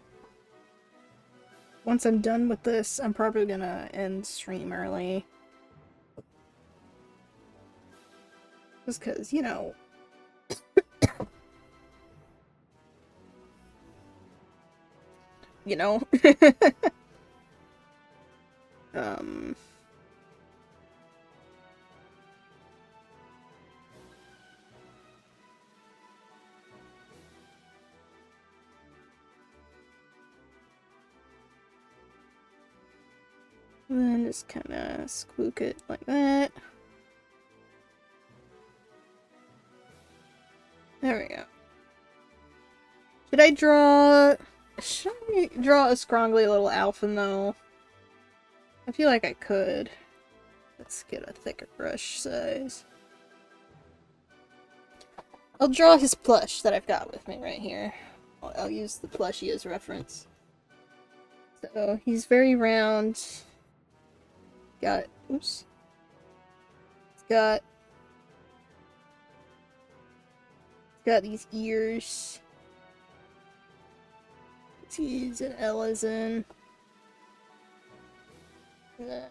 once I'm done with this, I'm probably gonna end stream early. Just because, you know... you know? And then just kind of squook it like that. There we go. Should I draw a scroungly little Alphen though? I feel like I could. Let's get a thicker brush size. I'll draw his plush that I've got with me right here. I'll use the plushie as reference. So he's very round. Got oops. Got these ears. T's and L's in. And then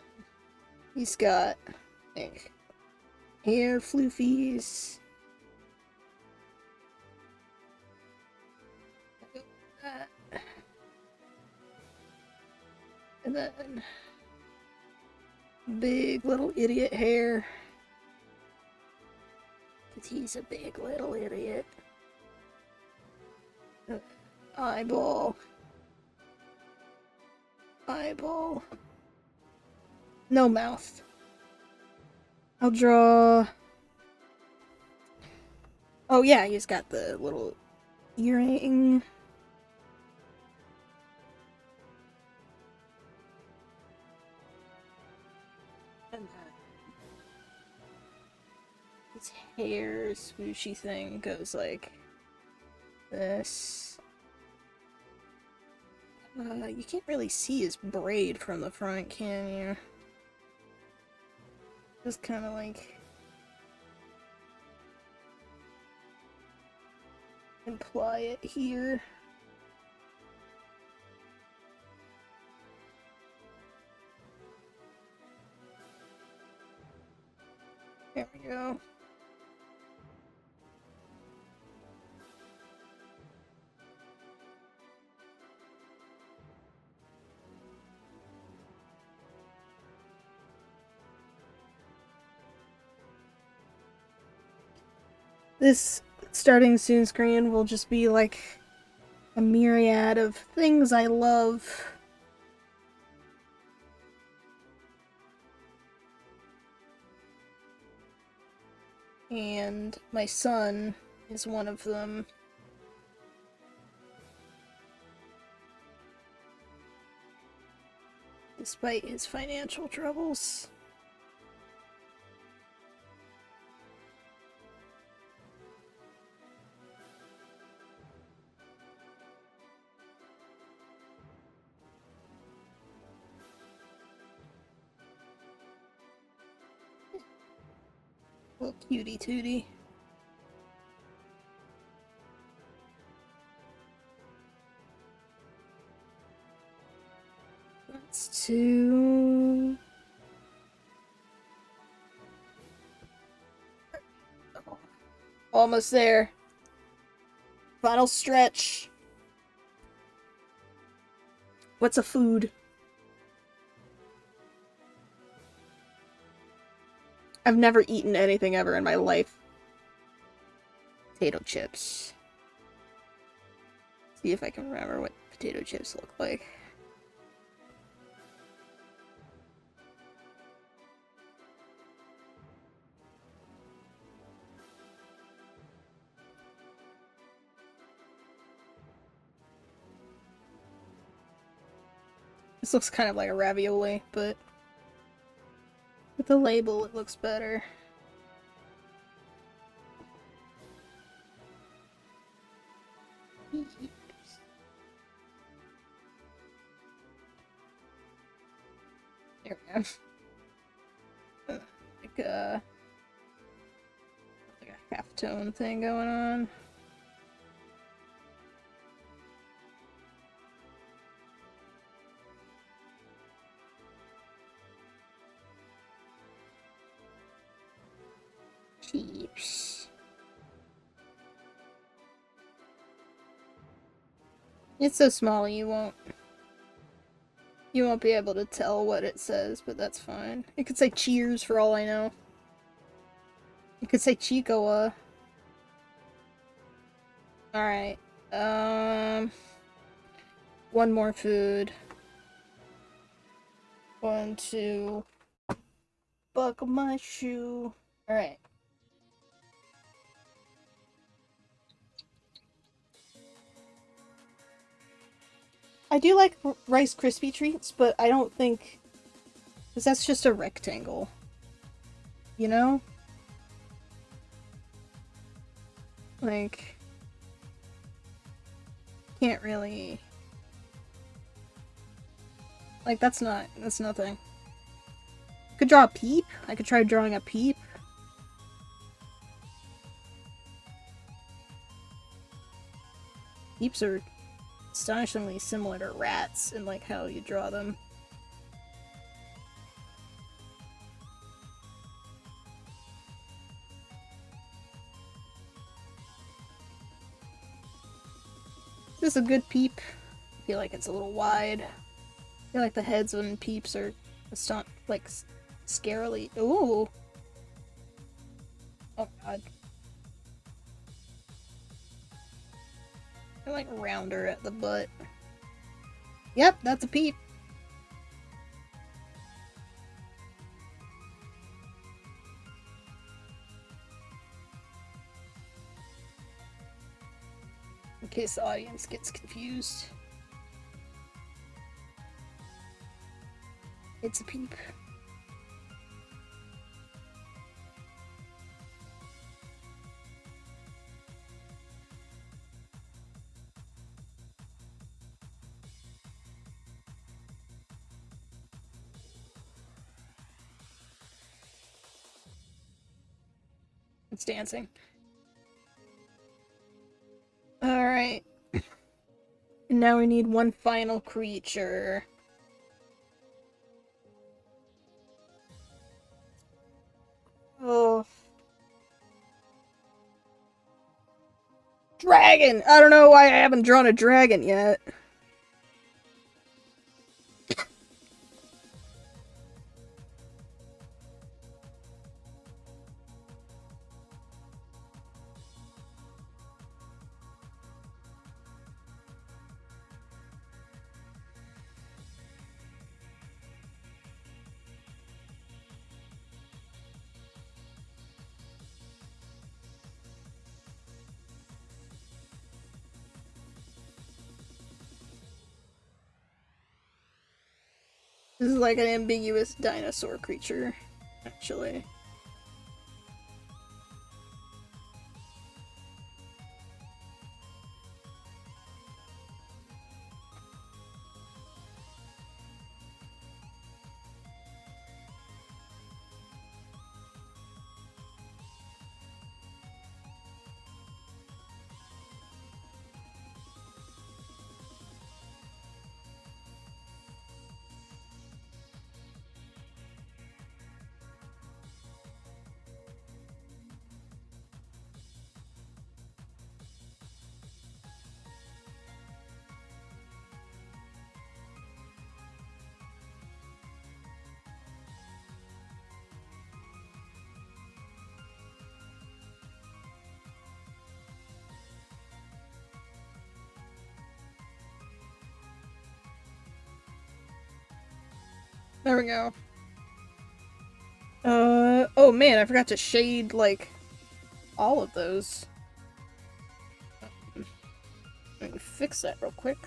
he's got, I think, hair floofies. And then big little idiot hair. Because he's a big little idiot. Eyeball. Eyeball. No mouth. I'll draw... Oh yeah, he's got the little earring. And then his hair swooshy thing goes like this. You can't really see his braid from the front, can you? Just kind of like imply it here. There we go. This starting soon screen will just be like a myriad of things I love. And my son is one of them. Despite his financial troubles. Little cutie tootie. That's two. Almost there. Final stretch. What's a food? I've never eaten anything ever in my life. Potato chips. See if I can remember what potato chips look like. This looks kind of like a ravioli, but with the label it looks better. There we go. Like a half-tone thing going on. Cheeps. It's so small you won't be able to tell what it says, but that's fine. It could say cheers for all I know. It could say Chicoa. Alright. One more food. 1, 2. Buckle my shoe. Alright. I do like Rice Krispie treats, but I don't think... because that's just a rectangle. You know? Like, can't really... Like, that's nothing. Could draw a peep. I could try drawing a peep. Peeps are astonishingly similar to rats in, like, how you draw them. Is this a good peep? I feel like it's a little wide. I feel like the heads on peeps are like scarily. Ooh. Oh god. They're like rounder at the butt. Yep, that's a peep. In case the audience gets confused. It's a peep. It's dancing. Alright. And now we need one final creature. Oh. Dragon! I don't know why I haven't drawn a dragon yet. This is like an ambiguous dinosaur creature, actually. There we go. Oh man, I forgot to shade, like, all of those. Let me fix that real quick.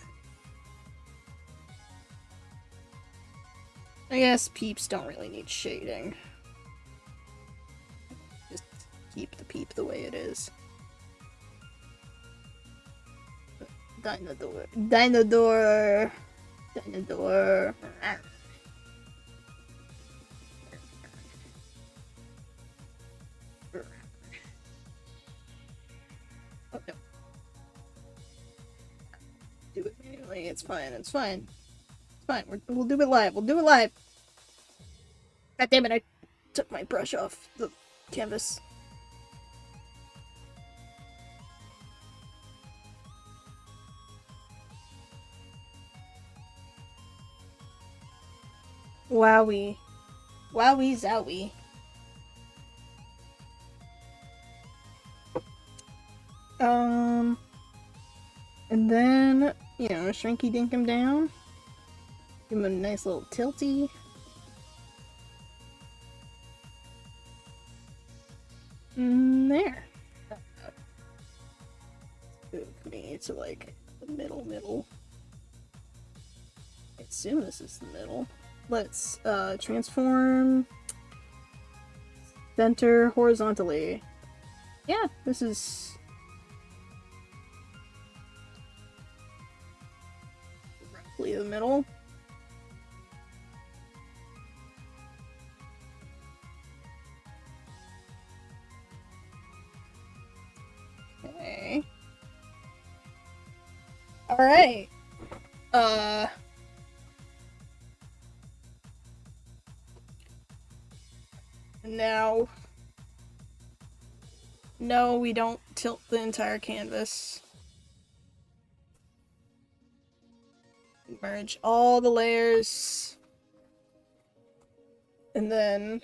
I guess peeps don't really need shading. Just keep the peep the way it is. Dinosaur. Dinosaur. Dinosaur. Oh no. Do it manually. It's fine. It's fine. It's fine. We'll do it live. We'll do it live. God damn it! I took my brush off the canvas. Wowie. Wowie zowie. And then, you know, shrinky dink him down. Give him a nice little tilty. There. Move me to, like, the middle. I assume this is the middle. Let's, transform center horizontally. Yeah, this is roughly the middle. Okay. Alright. Now... No, we don't tilt the entire canvas. Merge all the layers. And then...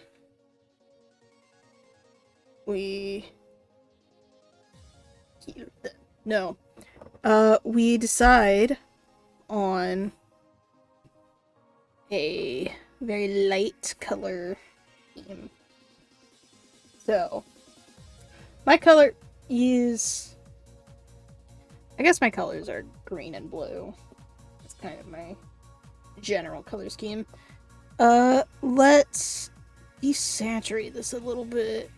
we... No. We decide on a very light color theme. So, my color is... I guess my colors are green and blue. That's kind of my general color scheme. Let's desaturate this a little bit.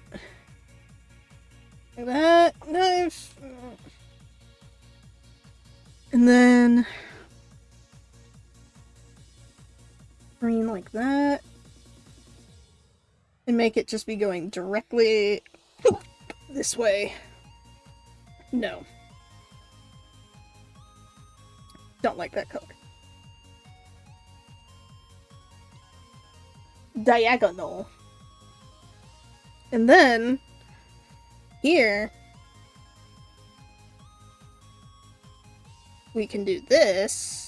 Like that. Nice. And then green like that. And make it just be going directly this way. No. Don't like that color. Diagonal. And then here we can do this.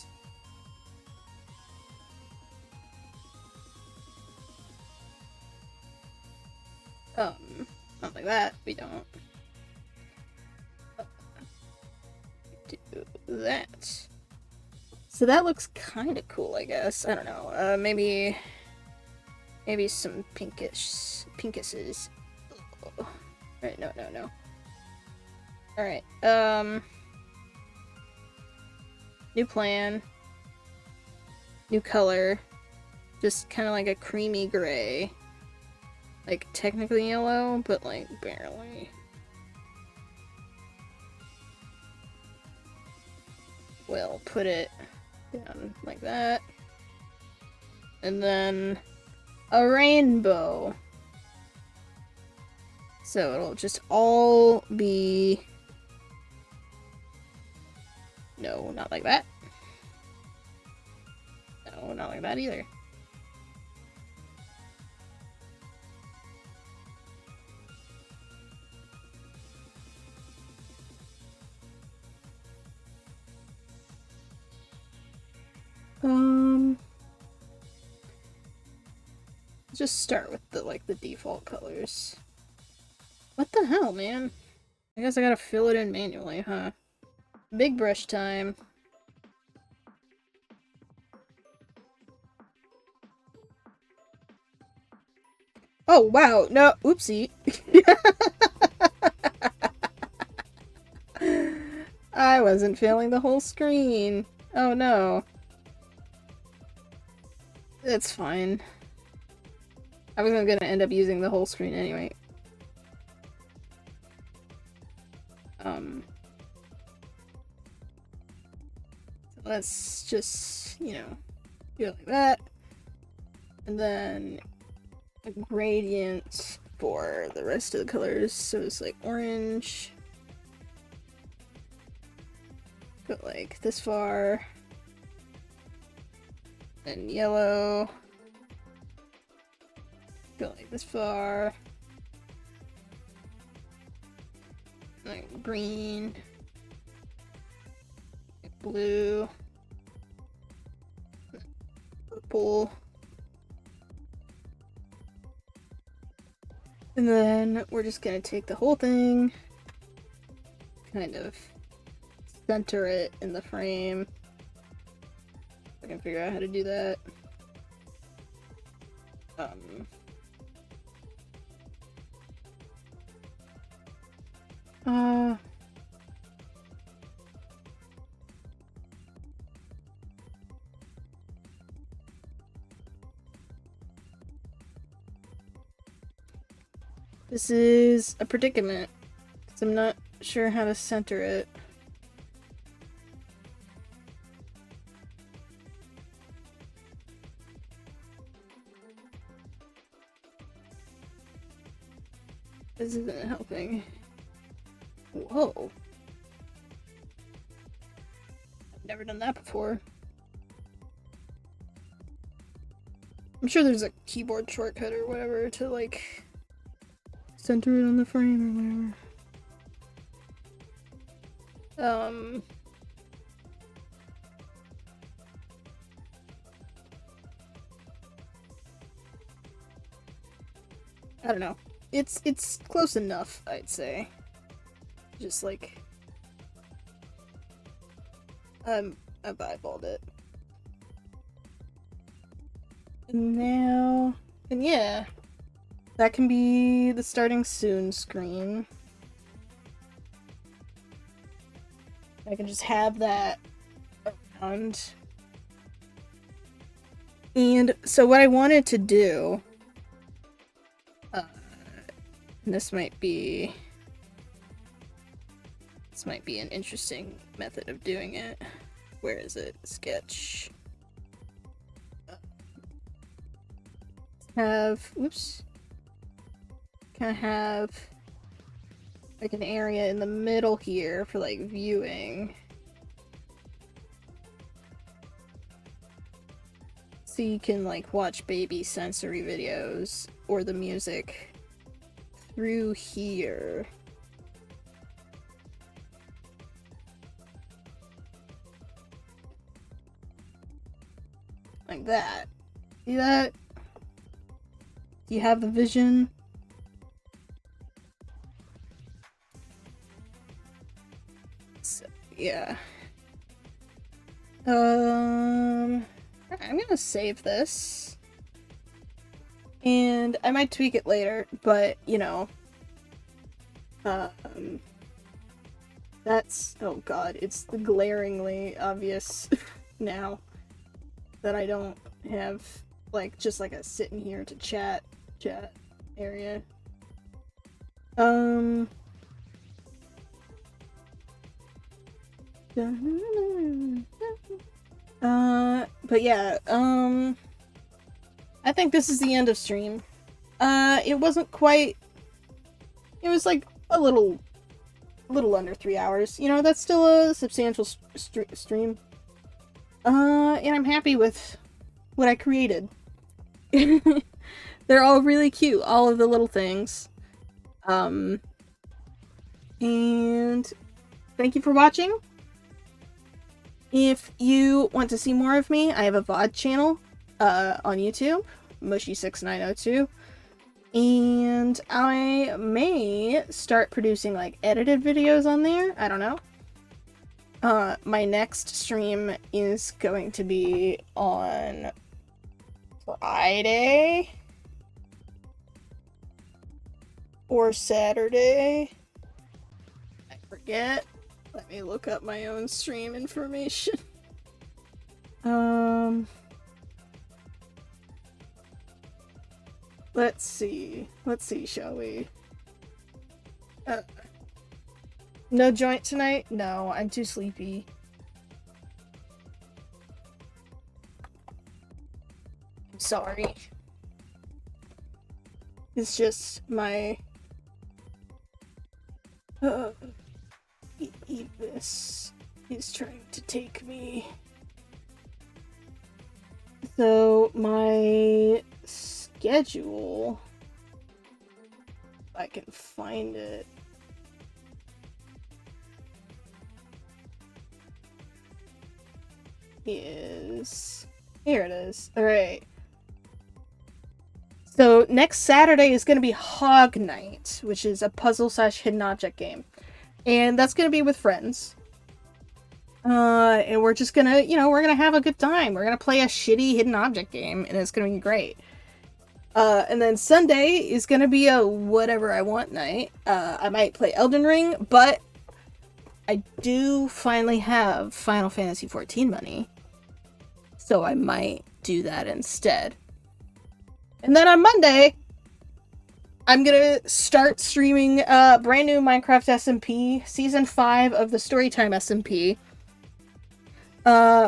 Not like that. We don't do that. So that looks kind of cool, I guess. I don't know. Maybe some pinkuses. Oh. Right, no. Alright, new plan. New color. Just kind of like a creamy gray. Like, technically yellow, but like, barely. We'll put it down like that. And then a rainbow. So it'll just all be... No, not like that. No, not like that either. Just start with the default colors. What the hell, man? I guess I gotta fill it in manually, huh? Big brush time. Oh, wow. No, oopsie. I wasn't filling the whole screen. Oh, no. That's fine. I was gonna end up using the whole screen anyway. Let's just, do it like that. And then a gradient for the rest of the colors. So it's like orange. Go like this far. And yellow. Go like this far. Like green. Blue. Purple. And then we're just gonna take the whole thing, kind of center it in the frame. I can figure out how to do that. This is a predicament, because I'm not sure how to center it. This isn't helping. Whoa. I've never done that before. I'm sure there's a keyboard shortcut or whatever to, like, center it on the frame or whatever. I don't know. It's close enough, I'd say. Just like I've eyeballed it. And yeah. That can be the starting soon screen. I can just have that around. And so what I wanted to do, this might be an interesting method of doing it. Where is it? Sketch. Oops. Kind of have like an area in the middle here for like viewing. So you can like watch baby sensory videos or the music through here. Like that. See that? Do you have the vision? So, yeah. I'm gonna save this. And I might tweak it later, but, you know. That's... oh god, it's glaringly obvious now that I don't have, like, just like a sitting here to chat area. But yeah, I think this is the end of stream. It wasn't quite... it was like a little under 3 hours. You know, that's still a substantial stream. And I'm happy with what I created. They're all really cute, all of the little things. And thank you for watching. If you want to see more of me, I have a VOD channel on YouTube, Mushy6902. And I may start producing like edited videos on there. I don't know. My next stream is going to be on Friday or Saturday. I forget. Let me look up my own stream information. Let's see, shall we? No joint tonight? No, I'm too sleepy. I'm sorry. It's just my... This is trying to take me. So, my schedule, if I can find it, is... here it is. Alright. So, next Saturday is going to be Hog Night, which is a puzzle / hidden object game. And that's going to be with friends. And we're just gonna, you know, we're gonna have a good time. We're gonna play a shitty hidden object game, and it's gonna be great. And then Sunday is gonna be a whatever I want night. I might play Elden Ring, but I do finally have Final Fantasy XIV money. So I might do that instead. And then on Monday, I'm gonna start streaming brand new Minecraft SMP, Season 5 of the Storytime SMP.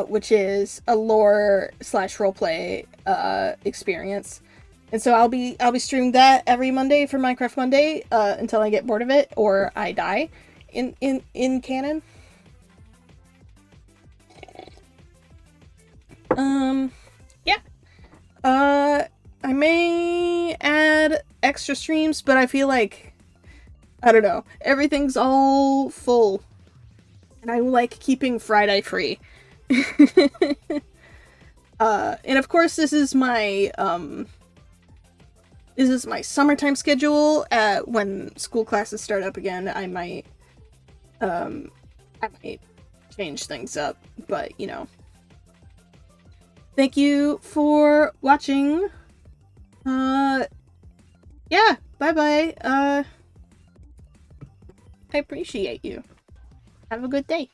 Which is a lore / roleplay experience. And so I'll be streaming that every Monday for Minecraft Monday until I get bored of it or I die in canon. Yeah. I may add extra streams, but I feel like I don't know. Everything's all full. And I like keeping Friday free. And of course this is my summertime schedule. When school classes start up again, I might change things up, but you know. Thank you for watching. Yeah, bye-bye. I appreciate you. Have a good day.